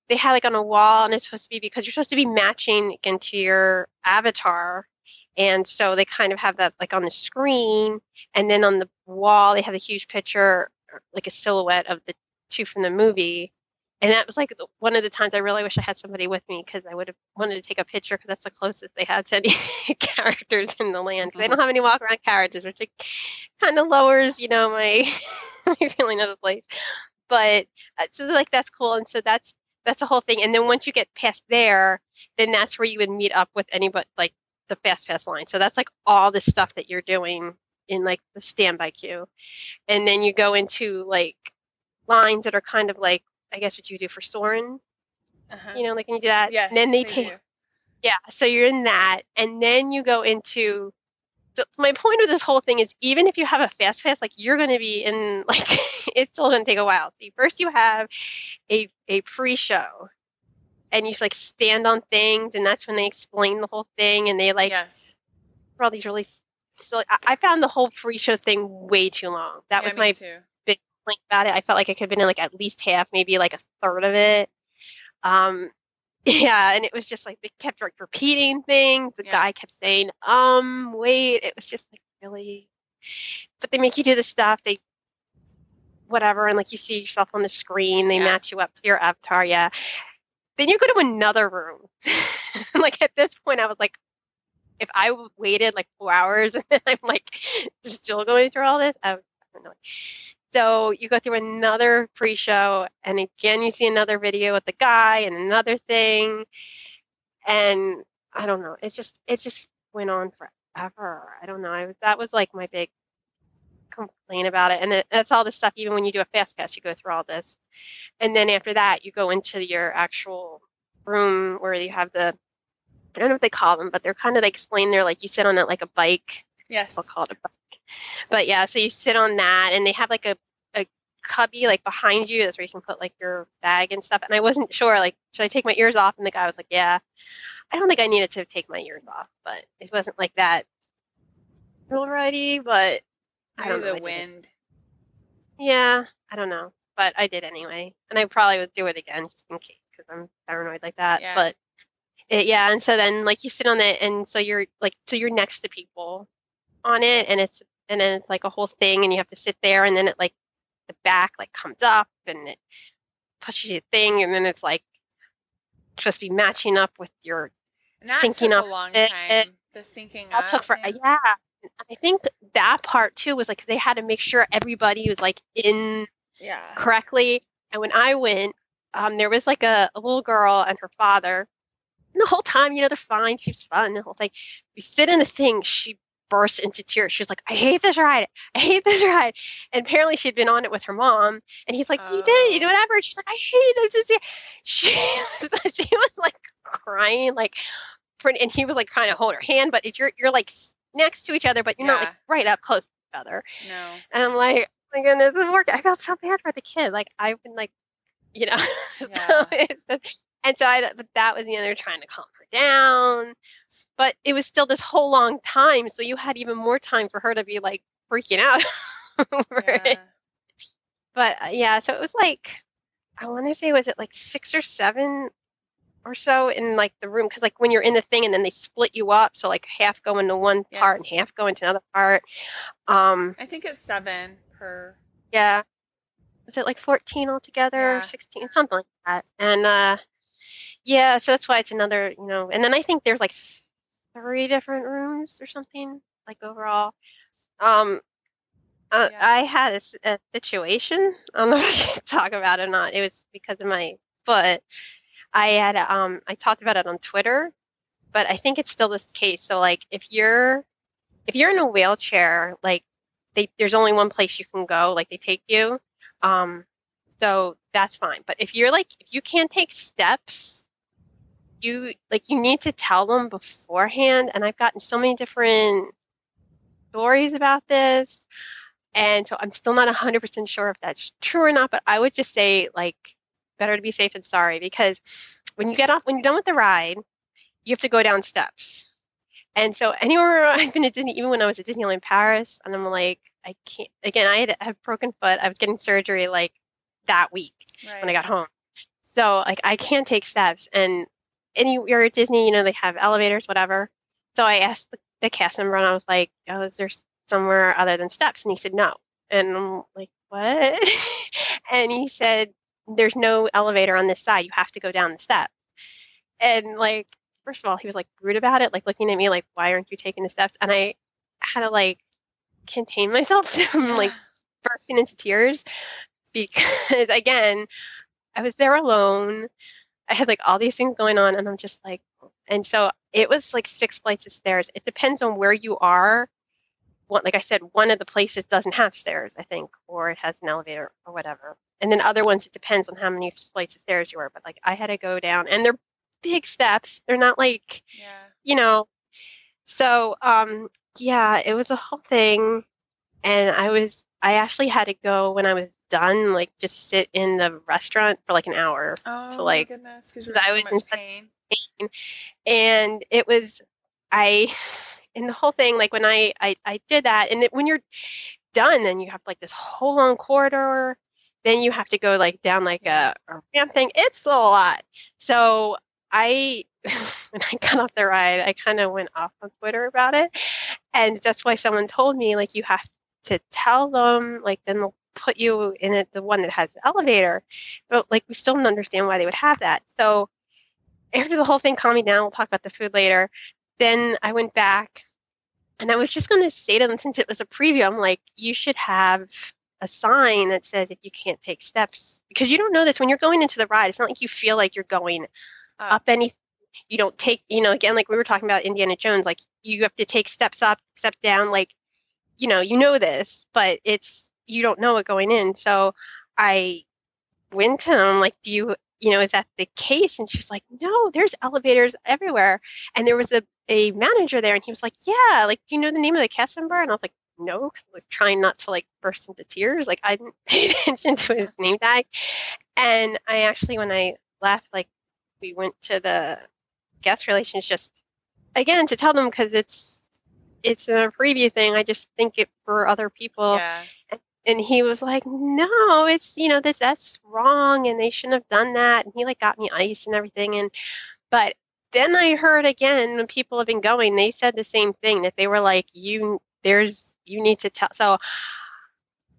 they have like on a wall, and it's supposed to be because you're supposed to be matching into your avatar, and so they kind of have that like on the screen, and then on the wall they have a huge picture, like a silhouette of the two from the movie. And that was like one of the times I really wish I had somebody with me, because I would have wanted to take a picture, because that's the closest they have to any characters in the land. Because they don't have any walk around characters, which kind of lowers, my my feeling of the place. But so like that's cool, and so that's the whole thing. And then once you get past there, then that's where you would meet up with anybody, like the fast pass line. So that's like all the stuff that you're doing in like the standby queue, and then you go into like lines that are kind of like, I guess, what you do for Soarin', like when you do that. Yes, and then they take, so you're in that, and then you go into, so my point of this whole thing is, even if you have a fast pass, like you're going to be in, like, it's still going to take a while. So first you have a pre-show, and you just like stand on things, and that's when they explain the whole thing, and they like, for all these really, silly, I found the whole pre-show thing way too long. That was my big complaint about it. I felt like I could have been in like at least half, maybe like a third of it. And it was just like they kept like repeating things. The guy kept saying, wait. It was just like really, but they make you do the stuff. They whatever, and like you see yourself on the screen. They match you up to your avatar. Yeah. Then you go to another room. Like at this point, I was like, if I waited like 4 hours and then I'm like still going through all this, I don't know. So you go through another pre-show, and again you see another video with the guy and another thing, and I don't know. It just went on forever. I don't know. That was like my big complaint about it, and that's all the stuff. Even when you do a fast pass, you go through all this, and then after that, you go into your actual room where you have the, I don't know what they call them, but they're kind of like explained there, like you sit on it like a bike. Yes. I'll call it a bike. But yeah, so you sit on that, and they have like a cubby like behind you. That's where you can put like your bag and stuff. And I wasn't sure, like, should I take my ears off? And the guy was like, yeah. I don't think I needed to take my ears off, but it wasn't like that already. But I don't know. The wind. Yeah, I don't know, but I did anyway, and I probably would do it again just in case, because I'm paranoid like that. Yeah. But and so then like you sit on it, and so you're next to people on it, and then it's like a whole thing, and you have to sit there, and then it like the back like comes up, and it pushes you thing, and then it's like supposed to be matching up with your syncing up. A long time. The syncing up. That took for I think that part too was like they had to make sure everybody was like in correctly. And when I went, there was like a little girl and her father. And the whole time, they're fine. She's fun. The whole thing. We sit in the thing. She burst into tears. She was like, I hate this ride. I hate this ride. And apparently she'd been on it with her mom. And he's like, you did, whatever. And she's like, I hate this. She was like crying, like, and he was like trying to hold her hand, but you're like next to each other, but you're not like right up close to each other. No. And I'm like, oh my goodness, this is working. I felt so bad for the kid. Like I've been like, you know. Yeah. But that was, they're trying to calm her down, but it was still this whole long time, so you had even more time for her to be like freaking out over it. But yeah, so it was like, I want to say, was it like 6 or 7 or so in like the room? Because like when you're in the thing and then they split you up, so like half go into one part and half go into another part. I think it's 7 per. Yeah. Was it like 14 altogether? 16, something like that. And yeah, so that's why it's another, and then I think there's like 3 different rooms or something, like overall. I had a situation. I don't know if I should talk about it or not. It was because of my foot. I had I talked about it on Twitter, but I think it's still this case. So like if you're in a wheelchair, like there's only one place you can go, like they take you. So that's fine. But if you can't take steps, you need to tell them beforehand. And I've gotten so many different stories about this. And so I'm still not 100% sure if that's true or not, but I would just say, like, better to be safe than sorry, because when you're done with the ride, you have to go down steps. And so anywhere I've been at Disney, even when I was at Disneyland Paris, and I'm like, I can't, again, I had a broken foot. I was getting surgery like that week when I got home. So like, I can't take steps. And anywhere at Disney, they have elevators, whatever. So I asked the cast member, and I was like, oh, is there somewhere other than steps? And he said no. And I'm like, what? And he said, there's no elevator on this side, you have to go down the steps. And like, first of all, he was like rude about it, like looking at me like, why aren't you taking the steps? And I had to like contain myself from like bursting into tears, because again, I was there alone. I had like all these things going on, and I'm just like, and so it was like 6 flights of stairs. It depends on where you are. Like I said, one of the places doesn't have stairs, I think, or it has an elevator or whatever. And then other ones, it depends on how many flights of stairs you are. But like I had to go down, and they're big steps. They're not like, So yeah, it was a whole thing. And I actually had to go when I was done, like just sit in the restaurant for like an hour. Oh, to like, my goodness, because I was in so much pain. And it was, and the whole thing, like when I did that, and when you're done, then you have like this whole long corridor. Then you have to go like down like a ramp thing. It's a lot. So when I got off the ride, I kind of went off on Twitter about it. And that's why someone told me, like, you have to tell them, like, then they'll put you in it, the one that has the elevator. But like, we still don't understand why they would have that. So after the whole thing calmed me down, we'll talk about the food later. Then I went back, and I was just going to say to them, since it was a preview, I'm like, you should have a sign that says if you can't take steps, because you don't know this when you're going into the ride. It's not like you feel like you're going up anything. You don't take, again, like we were talking about Indiana Jones, like you have to take steps up, step down, like, you know this, but you don't know it going in. So I went to him, like, is that the case? And she's like, no, there's elevators everywhere. And there was a manager there, and he was like, yeah, like, do you know the name of the cast member? And I was like, no, because I was trying not to like burst into tears. Like I didn't pay attention to his name tag. And I actually, when I left, like we went to the guest relations just again to tell them, because it's a preview thing. I just think it for other people. Yeah. And he was like, no, it's, that's wrong, and they shouldn't have done that. And he like got me ice and everything. But then I heard again, when people have been going, they said the same thing, that they were like, you need to tell. So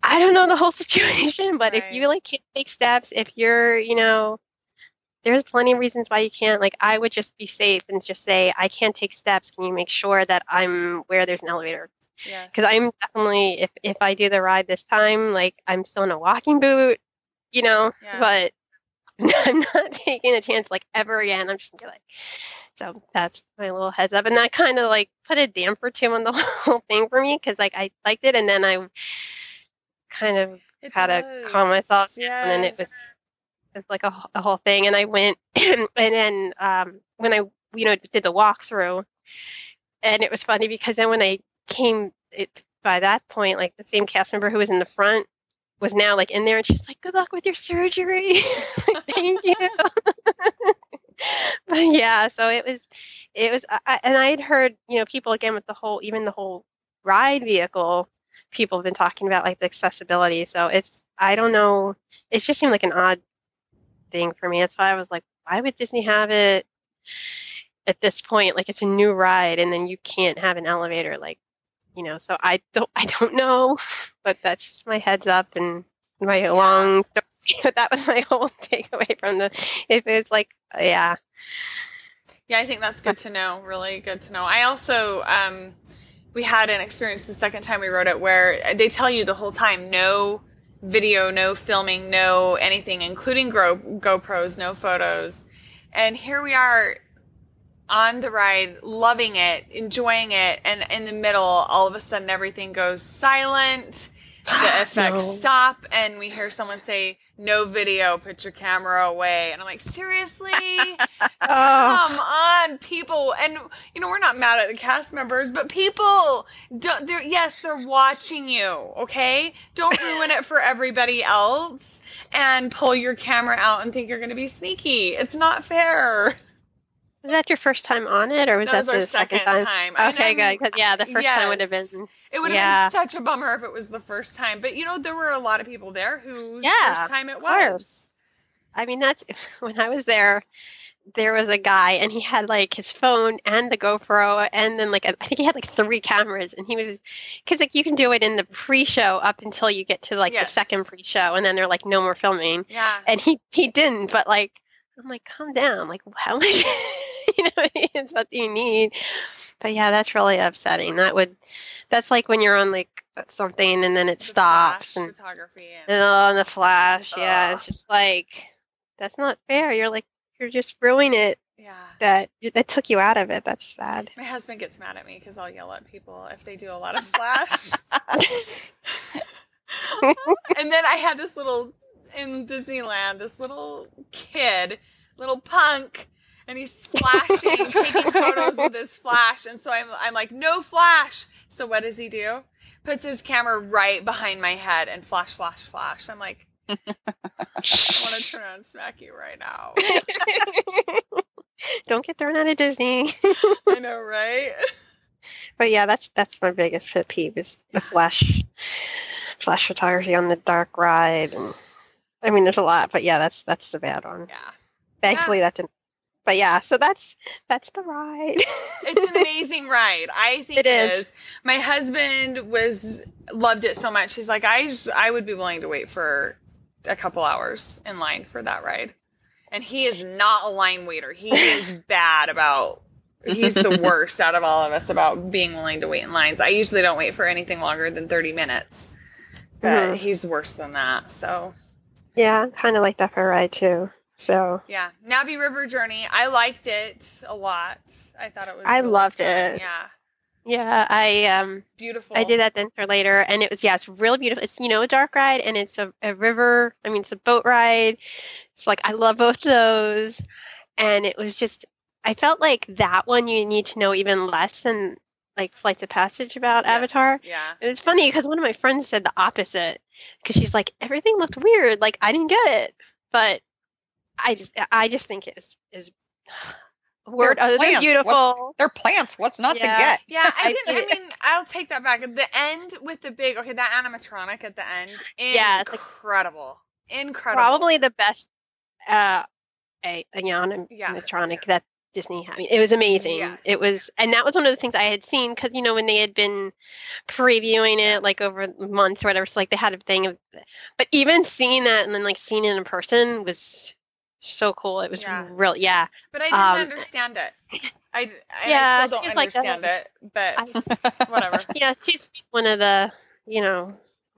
I don't know the whole situation, but if you like can't take steps, if you're, there's plenty of reasons why you can't. Like I would just be safe and just say, I can't take steps. Can you make sure that I'm where there's an elevator? Yeah. Because I'm definitely, if I do the ride this time, like I'm still in a walking boot, but I'm not taking a chance like ever again. I'm just gonna be like, so that's my little heads up. And that kind of like put a damper too on the whole thing for me, because like I liked it, and then I kind of had to calm myself down, and it was like a whole thing. And I went and then when I did the walkthrough, and it was funny because then when I came by that point, like the same cast member who was in the front was now like in there, and she's like, "Good luck with your surgery." Like, thank you. But yeah, so it was, and I had heard, people again with the whole ride vehicle, people have been talking about like the accessibility. So I don't know, it just seemed like an odd thing for me. That's why I was like, why would Disney have it at this point? Like, it's a new ride, and then you can't have an elevator, like, so I don't know, but that's just my heads up and my long story. But that was my whole takeaway from if it's like, yeah. Yeah, I think that's good to know. Really good to know. I also, we had an experience the second time we rode it where they tell you the whole time, no video, no filming, no anything, including GoPros, no photos. And here we are on the ride, loving it, enjoying it, and in the middle, all of a sudden, everything goes silent. The effects stop, and we hear someone say, "No video, put your camera away." And I'm like, seriously? Come on, people. And, we're not mad at the cast members, but people, they're watching you, okay? Don't ruin it for everybody else and pull your camera out and think you're going to be sneaky. It's not fair. Was that your first time on it, or was that the second time? Okay, good. Because the first time would have been. It would have been such a bummer if it was the first time. But there were a lot of people there whose first time it was. I mean, that's when I was there. There was a guy, and he had like his phone and the GoPro, and then I think he had like 3 cameras, and he was, because you can do it in the pre-show up until you get to the second pre-show, and then they're like, no more filming. Yeah. And he didn't, but I'm like, calm down. Like, how much, it's what you need. But yeah, that's really upsetting. That's like when you're on something and then it stops. And photography. And the flash. Yeah. It's just that's not fair. You're just ruining it. Yeah. That took you out of it. That's sad. My husband gets mad at me because I'll yell at people if they do a lot of flash. And then I had this in Disneyland, this little kid, little punk, and he's flashing, taking photos with his flash. And so I'm like, no flash. So what does he do? Puts his camera right behind my head and flash, flash, flash. I'm like, I want to turn around and smack you right now. Don't get thrown out of Disney. I know, right? But yeah, that's my biggest pet peeve is the flash photography on the dark ride. And I mean, there's a lot, but yeah, that's the bad one. Yeah. Thankfully, that didn't. But yeah, so that's the ride. It's an amazing ride. I think it is. My husband loved it so much. He's like, I would be willing to wait for a couple hours in line for that ride. And he is not a line waiter. He is bad about. He's the worst out of all of us about being willing to wait in lines. I usually don't wait for anything longer than 30 minutes, but he's worse than that. So. Yeah, kind of like that for a ride too. So yeah, Navi River Journey. I liked it a lot. I thought it was. I really loved fun. it. Yeah. Yeah, I beautiful. I did that then for later, and it was it's really beautiful. It's a dark ride, and it's a river. I mean, it's a boat ride. It's I love both of those, and it was just. I felt like that one you need to know even less than Flights of Passage about Avatar. Yeah. It was funny because one of my friends said the opposite because she's like everything looked weird. I didn't get it, but. I just think it is word. They're beautiful. They're plants. What's not to get? Yeah, I mean, I'll take that back. The end with the big, that animatronic at the end, incredible, incredible. Probably the best animatronic that Disney had. I mean, it was amazing. Yes. It was, and that was one of the things I had seen because when they had been previewing it over months or whatever, so they had a thing of. But even seeing that and then seeing it in person was. So cool. It was real. Yeah. But I didn't understand it. I still don't understand it, but whatever. Yeah. She's one of the,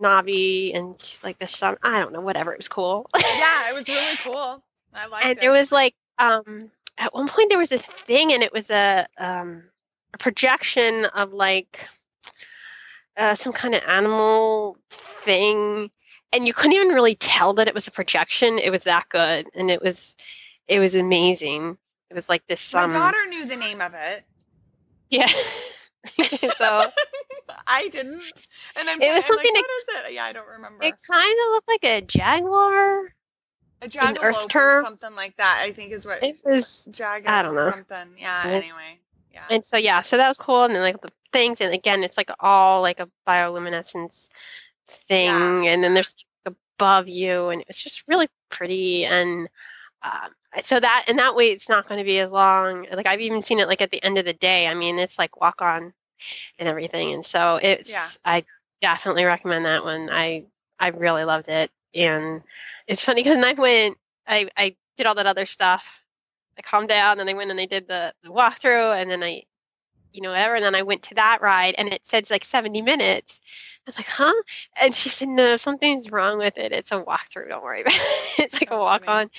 Navi and she's like this. I don't know, whatever. It was cool. Yeah. It was really cool. I liked it. And there was at one point there was this thing and it was a projection of some kind of animal thing. And you couldn't even really tell that it was a projection. It was that good, and it was amazing. It was this. My daughter knew the name of it. Yeah. So I didn't. And It was something what is it? Yeah, I don't remember. It kind of looked like a jaguar. A jackalope or something like that, I think is what it was. I don't know. Something. Yeah, anyway. Yeah. And so, so that was cool. And then, like, the things, and again, it's like all like a bioluminescence thing. And then there's above you, and it's just really pretty. And so that way it's not going to be as long. Like, I've even seen it like at the end of the day. I mean, it's like walk on and everything. And so I definitely recommend that one. I really loved it. And it's funny because I did all that other stuff. I calmed down, and they went and they did the walkthrough, and then whatever. And then I went to that ride, and it said like 70 minutes. I was like, huh? And she said, no, something's wrong with it. It's a walkthrough. Don't worry about it. It's like a walk on.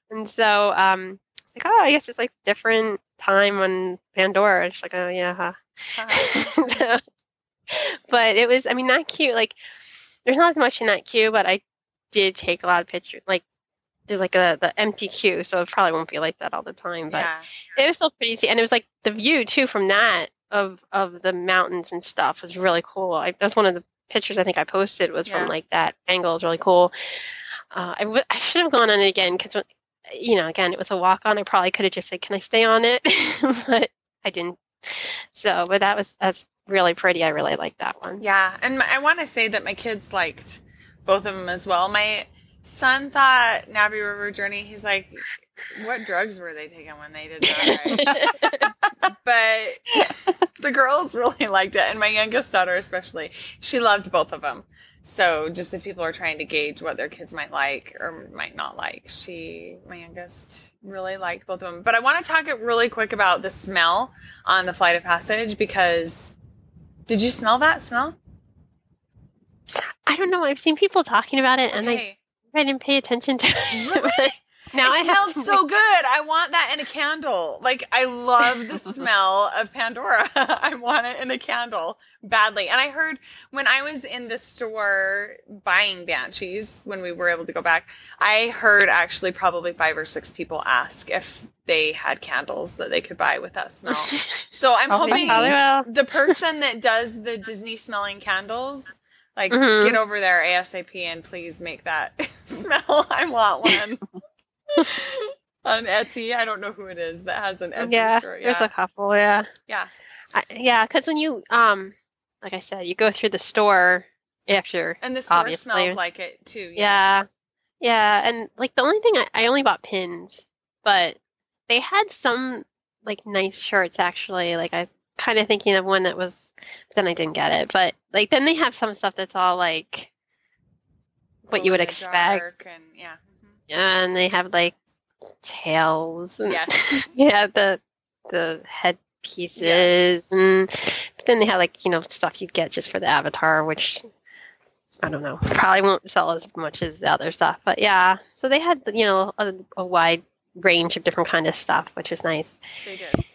And so, it's like, oh, I guess it's like different time on Pandora. It's like, oh yeah. So, but it was, not cute. Like, there's not much in that queue, but I did take a lot of pictures. Like, there's like the empty queue, so it probably won't be like that all the time. But it was still pretty easy, and it was like the view too from that of the mountains and stuff was really cool. That's one of the pictures I think I posted was from like that angle. It was really cool. I should have gone on it again because again it was a walk on. I probably could have just said, "Can I stay on it?" But I didn't. So, but that's really pretty. I really like that one. Yeah, and I want to say that my kids liked both of them as well. My son thought Navi River Journey, he's like, what drugs were they taking when they did that, right? But the girls really liked it, and my youngest daughter especially. She loved both of them. So just if people are trying to gauge what their kids might like or might not like, my youngest, really liked both of them. But I want to talk really quick about the smell on the Flight of Passage, because did you smell that smell? I don't know. I've seen people talking about it, and I didn't pay attention to it. Really? Now it smelled so good. I want that in a candle. Like, I love the smell of Pandora. I want it in a candle badly. And I heard when I was in the store buying Banshees, when we were able to go back, I heard actually probably 5 or 6 people ask if they had candles that they could buy with that smell. So I'm hoping the person that does the Disney smelling candles, like, get over there ASAP and please make that smell. I want one. On Etsy. I don't know who it is that has an Etsy store. Yeah, there's a couple, yeah. Because when you, like I said, you go through the store after. And the store smells like it, too. Yes. Yeah, and, like, the only thing, I only bought pins, but they had some, like, nice shirts, actually. Like, I kind of thinking of one that was, but then I didn't get it. But, like, then they have some stuff that's all, like, what you would expect. And, and they have like tails and the head pieces and but then they have like stuff you'd get just for the avatar, which I don't know, probably won't sell as much as the other stuff, but so they had a wide range of different kind of stuff, which is nice. They did.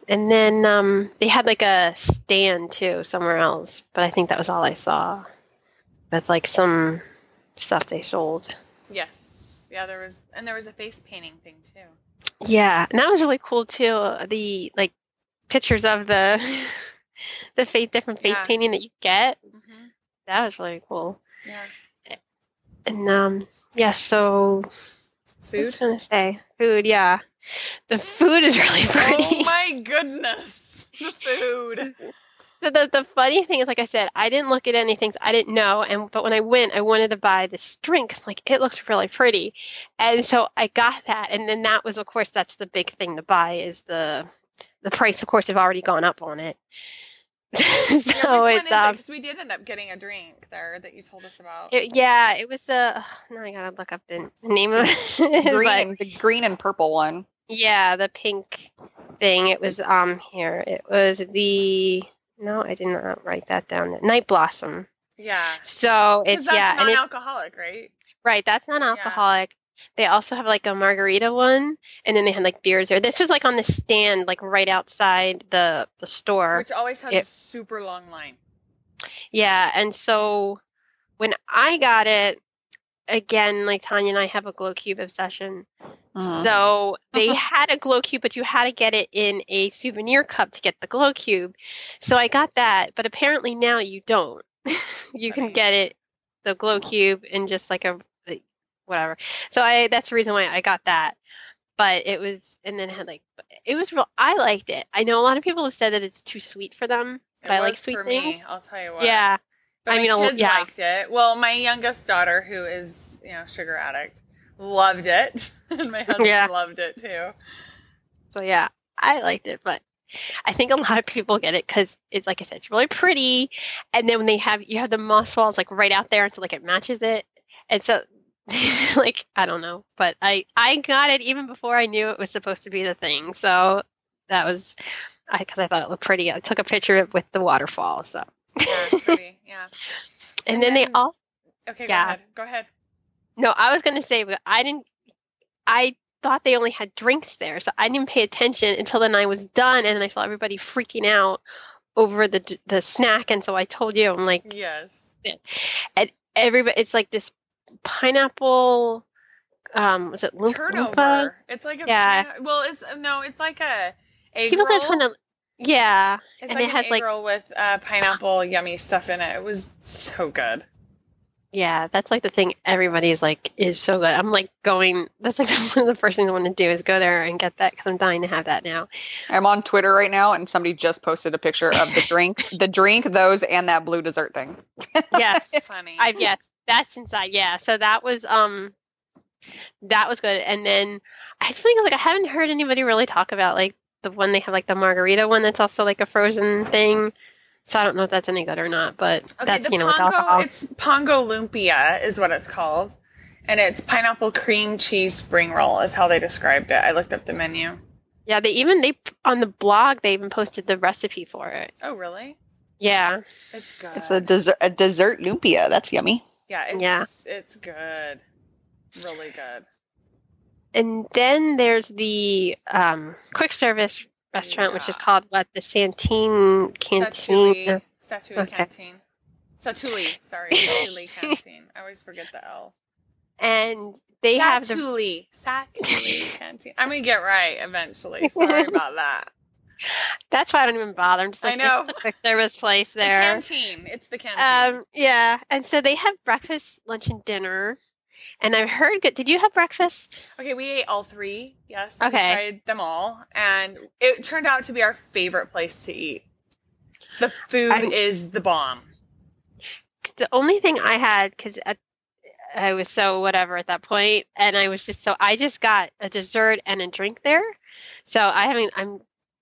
And then they had like a stand too somewhere else, but I think that was all I saw with like some stuff they sold. Yes. Yeah, there was a face painting thing too. Yeah, and that was really cool too. The like pictures of the different face painting that you get. Mm-hmm. That was really cool. Yeah. And so food. I was gonna say food. Yeah, the food is really pretty. Oh my goodness, the food. So the funny thing is, like I said, I didn't look at anything. I didn't know. But when I went, I wanted to buy this drink. Like, it looks really pretty. And so I got that. And then that was, of course, that's the big thing to buy is the price, of course, have already gone up on it. So which it's because we did end up getting a drink there that you told us about. It was now I gotta look up the name of it. The green and purple one. Yeah, the pink thing. It was here. It was No, I did not write that down. Night Blossom. Yeah. So it's that's non-alcoholic, right? Right, that's non-alcoholic. They also have like a margarita one, and then they had like beers there. This was like on the stand, like right outside the store, which always has a super long line. Yeah, and so when I got it, again, like Tanya and I have a glow cube obsession. So they had a glow cube, but you had to get it in a souvenir cup to get the glow cube. So I got that, but apparently now you don't. You can get it, the glow cube, in just like a whatever. So that's the reason why I got that. But it was, and then it had it was real. I liked it. I know a lot of people have said that it's too sweet for them. But I like sweet things. Me, I'll tell you what. Yeah. But my kids liked it. Well, my youngest daughter, who is, sugar addict, loved it. And my husband loved it too. So yeah, I liked it, but I think a lot of people get it because it's, like I said, it's really pretty. And then when you have the moss balls right out there, and so it matches it. And so I don't know, but I got it even before I knew it was supposed to be the thing. So that was, because I thought it looked pretty. I took a picture of it with the waterfall. So yeah, pretty, yeah. And then they all. Okay, go ahead. No, I was going to say, but I thought they only had drinks there, so I didn't pay attention until then I was done, and then I saw everybody freaking out over the snack, and so I told you, I'm like, yes. And everybody, it's like this pineapple, was it turnover? Loompa? It's like it's like a egg people roll. That's kind of, yeah. It's and like it has an egg roll with pineapple yummy stuff in it. It was so good. Yeah, that's the thing everybody's is so good. I'm going, that's one of the first things I want to do is go there and get that because I'm dying to have that now. I'm on Twitter right now and somebody just posted a picture of the drink, those, and that blue dessert thing. Yes. Funny. Yes, that's inside. Yeah. So that was good. And then I think I haven't heard anybody really talk about the one they have the margarita one that's also a frozen thing. So I don't know if that's any good or not, but that's, with alcohol. It's Pongo Lumpia is what it's called. And it's pineapple cream cheese spring roll is how they described it. I looked up the menu. Yeah, they on the blog, they even posted the recipe for it. Oh, really? Yeah. It's good. It's a dessert lumpia. That's yummy. Yeah, it's good. Really good. And then there's the quick service restaurant, which is called the Santine Canteen. Satuli Canteen. Satuli, sorry. Satuli Canteen. I always forget the L. And they have Satuli Canteen. I'm going to get right eventually. Sorry about that. That's why I don't even bother. I'm just I know. It's the quick service place there. The canteen. It's the canteen. Yeah. And so they have breakfast, lunch, and dinner. And I've heard good. Did you have breakfast? Okay, we ate all three. Yes. Okay. We tried them all. And it turned out to be our favorite place to eat. The food is the bomb. The only thing I had, because I was so whatever at that point, and I just got a dessert and a drink there. So I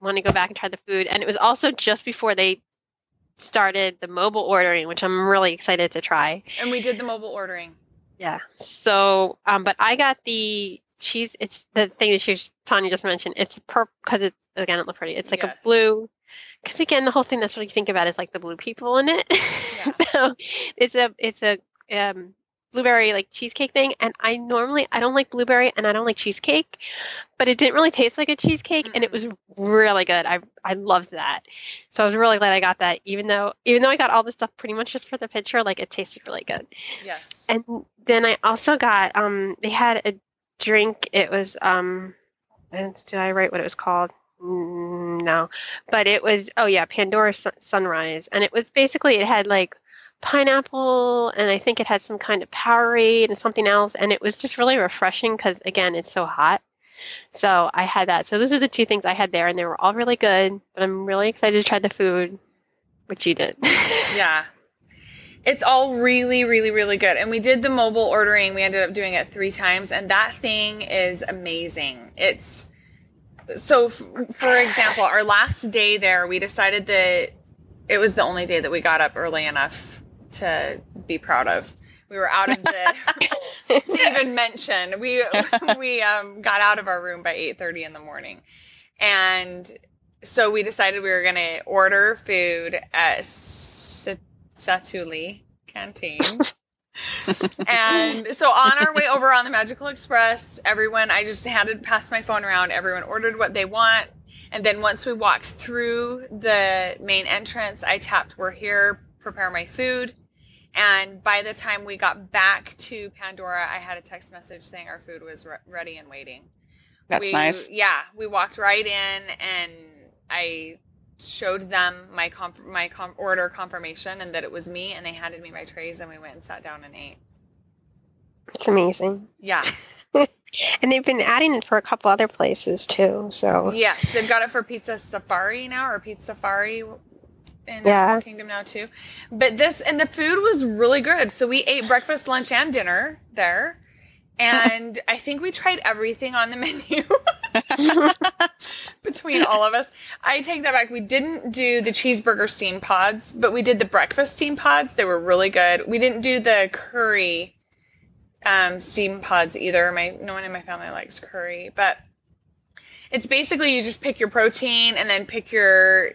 want to go back and try the food. And it was also just before they started the mobile ordering, which I'm really excited to try. And we did the mobile ordering. Yeah. So, but I got the cheese. It's the thing that Tanya just mentioned. It's purple because it looked pretty. It's a blue. Because again, the whole thing that's what you think about is the blue people in it. Yeah. So it's a blueberry cheesecake thing. And I don't like blueberry and I don't like cheesecake, but it didn't really taste like a cheesecake, and it was really good. I loved that. So I was really glad I got that, even though I got all this stuff pretty much just for the picture, it tasted really good. Yes. And then I also got they had a drink. It was did I write what it was called? No, but it was Pandora Sunrise, and it was basically, it had pineapple, and I think it had some kind of Powerade and something else, and it was just really refreshing because again, it's so hot. So I had that. So those are the two things I had there, and they were all really good, but I'm really excited to try the food, which you did. Yeah. It's all really, really, really good. And we did the mobile ordering. We ended up doing it 3 times, and that thing is amazing. So, for example, our last day there, we decided that it was the only day that we got up early enough to be proud of. We were out of to even mention. We got out of our room by 8:30 in the morning. And so we decided we were going to order food at Satuli Canteen. And so on our way over on the Magical Express, I just passed my phone around. Everyone ordered what they want. And then once we walked through the main entrance, I tapped, "We're here, prepare my food." And by the time we got back to Pandora, I had a text message saying our food was ready and waiting. That's nice. Yeah, we walked right in, and I showed them my order confirmation and that it was me, and they handed me my trays, and we went and sat down and ate. It's amazing. Yeah. And they've been adding it for a couple other places too. So yes, they've got it for Pizza Safari now, or Pizza Safari in Kingdom now too. But the food was really good. So we ate breakfast, lunch, and dinner there. And I think we tried everything on the menu between all of us. I take that back. We didn't do the cheeseburger steam pods, but we did the breakfast steam pods. They were really good. We didn't do the curry steam pods either. No one in my family likes curry, but it's basically you just pick your protein and then pick your,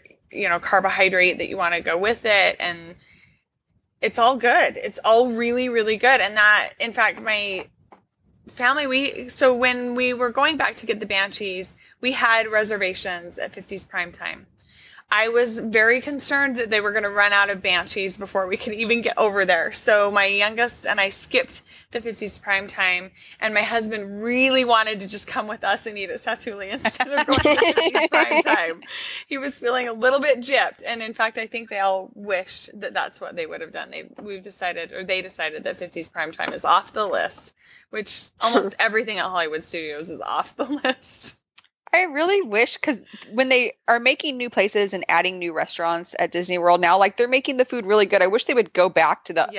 carbohydrate that you want to go with it. And it's all good. It's all really, really good. And that, in fact, my family, so when we were going back to get the Banshees, we had reservations at 50s Primetime. I was very concerned that they were going to run out of Banshees before we could even get over there. So my youngest and I skipped the 50s Primetime, and my husband really wanted to just come with us and eat at Satuli instead of going to 50s Primetime. He was feeling a little bit gypped, and in fact, I think they all wished that that's what they would have done. They decided that 50s Primetime is off the list, which almost everything at Hollywood Studios is off the list. I really wish, because when they are making new places and adding new restaurants at Disney World now, like they're making the food really good. I wish they would go back to the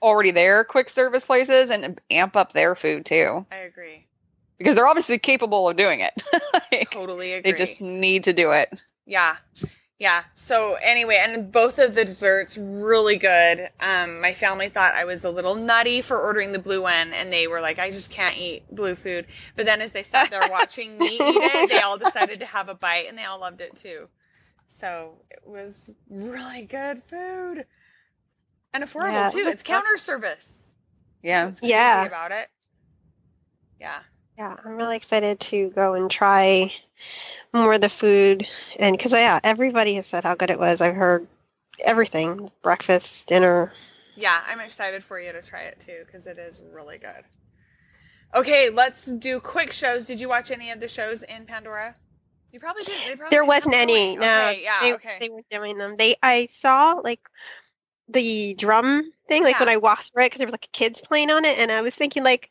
already there quick service places and amp up their food too. I agree. Because they're obviously capable of doing it. Totally agree. They just need to do it. Yeah. Yeah. So anyway, and both of the desserts really good. My family thought I was a little nutty for ordering the blue one, and they were like, I just can't eat blue food. But then as they sat there watching me eat it, they all decided to have a bite, and they all loved it too. So it was really good food. And affordable too. It's counter service. Yeah. So it's crazy about it. Yeah. Yeah, I'm really excited to go and try more of the food, and because everybody has said how good it was. I've heard everything: breakfast, dinner. Yeah, I'm excited for you to try it too because it is really good. Okay, let's do quick shows. Did you watch any of the shows in Pandora? You probably didn't. There wasn't any. No, okay, yeah, they weren't doing them. I saw like the drum thing, like when I walked through it, because there was like kids playing on it, and I was thinking like,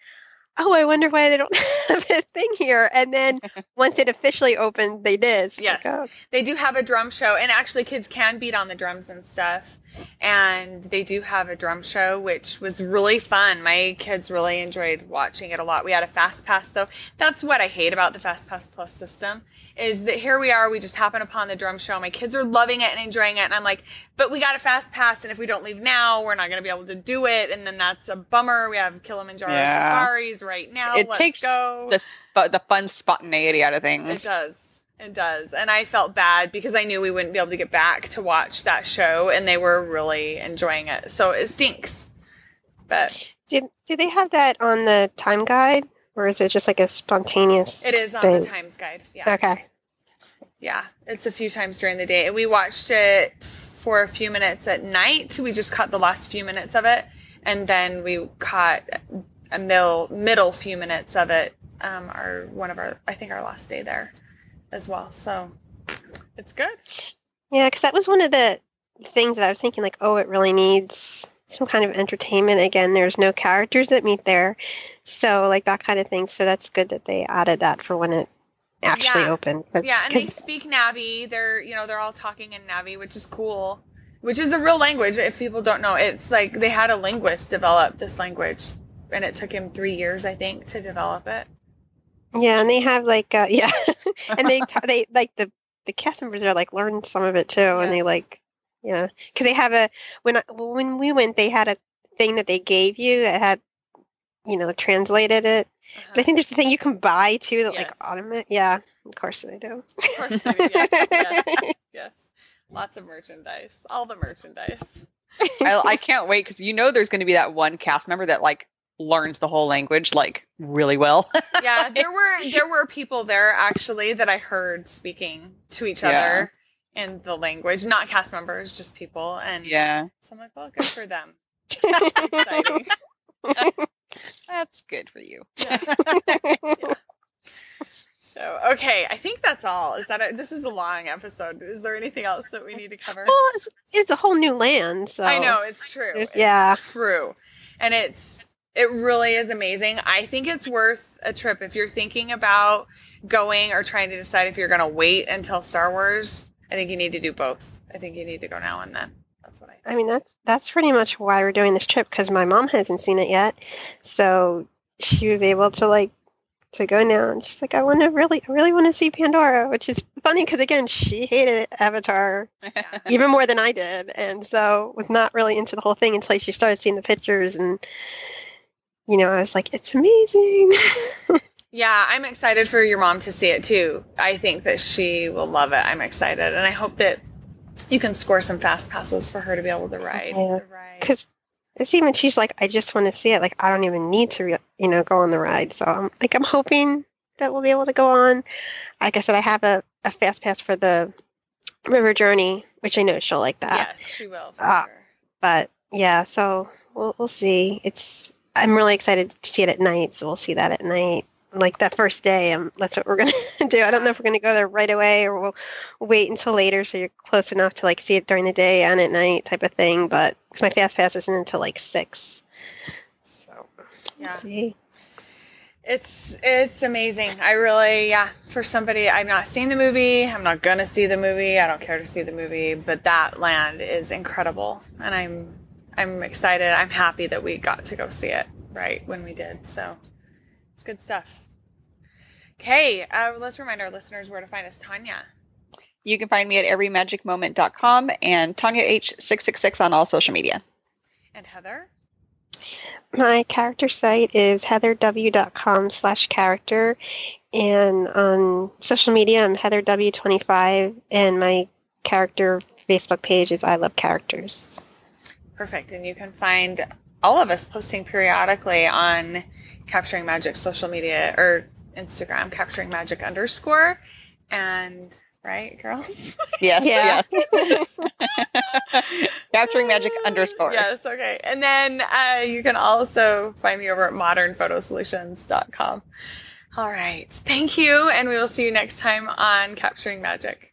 oh, I wonder why they don't have a thing here. And then once it officially opened, they did. So yes. They do have a drum show. And actually, kids can beat on the drums and stuff. And they do have a drum show, which was really fun. My kids really enjoyed watching it a lot. We had a Fast Pass, though. That's what I hate about the Fast Pass Plus system, is that here we are, we just happen upon the drum show. My kids are loving it and enjoying it. And I'm like, but we got a Fast Pass, and if we don't leave now, we're not going to be able to do it. And then that's a bummer. We have Kilimanjaro safaris right now. It takes the fun spontaneity out of things. It does. It does. And I felt bad because I knew we wouldn't be able to get back to watch that show, and they were really enjoying it. So it stinks. But do they have that on the time guide, or is it just like a spontaneous It is on thing? the Times Guide. Yeah. Okay. Yeah. It's a few times during the day. And we watched it for a few minutes at night. We just caught the last few minutes of it. And then we caught a middle few minutes of it. I think our last day there as well. So it's good. Yeah, because that was one of the things that I was thinking, like, oh, it really needs some kind of entertainment. Again, there's no characters that meet there. So like that kind of thing. So that's good that they added that for when it actually opened. And they speak Navi. They're all talking in Navi, which is cool. Which is a real language. If people don't know, it's like they had a linguist develop this language, and it took him 3 years, I think, to develop it. Yeah, and they have like and they like the cast members are like learned some of it too, and they like because they have when we went, they had a thing that they gave you that had translated it. But I think there's a thing you can buy too that like automate. Yeah, of course they do. Of course they do. Yes. Lots of merchandise. All the merchandise. I can't wait because there's going to be that one cast member that like learns the whole language like really well. Yeah, there were people there actually that I heard speaking to each other in the language, not cast members, just people. And so I'm like, well, good for them. That's exciting. That's good for you. Yeah. So, okay, I think that's all. This is a long episode. Is there anything else that we need to cover? Well, it's a whole new land, so I know, it's true. It's true. And it really is amazing. I think it's worth a trip if you're thinking about going or trying to decide if you're going to wait until Star Wars. I think you need to do both. I think you need to go now and then. That's what I think. That's pretty much why we're doing this trip, because my mom hasn't seen it yet. So she was able to to go now, and she's like, I really want to see Pandora, which is funny because again, she hated Avatar even more than I did, and so was not really into the whole thing until she started seeing the pictures, and I was like, it's amazing. Yeah, I'm excited for your mom to see it too. I think that she will love it. I'm excited, and I hope that you can score some fast passes for her to be able to ride. Because it's even, she's like, I just want to see it. Like, I don't even need to, go on the ride. So I'm hoping that we'll be able to go on. Like I said, I have a fast pass for the river journey, which I know she'll like that. Yes, she will, for sure. But yeah, so we'll see. I'm really excited to see it at night. So we'll see that at night. Like that first day, that's what we're going to do. I don't know if we're going to go there right away or we'll wait until later so you're close enough to see it during the day and at night type of thing. But because my fast pass isn't until 6. So we'll see. It's amazing. I really, for somebody, I've not seen the movie. I'm not going to see the movie. I don't care to see the movie, but that land is incredible. And I'm excited. I'm happy that we got to go see it right when we did. So it's good stuff. Okay, let's remind our listeners where to find us. Tanya. You can find me at everymagicmoment.com and Tanya H666 on all social media. And Heather? My character site is heatherw.com/character. And on social media, I'm heatherw25. And my character Facebook page is I Love Characters. Perfect. And you can find all of us posting periodically on Capturing Magic social media or Instagram, Capturing Magic _ and right, girls? Yes. Capturing Magic _ Yes, okay. And then you can also find me over at modernphotosolutions.com. All right. Thank you, and we will see you next time on Capturing Magic.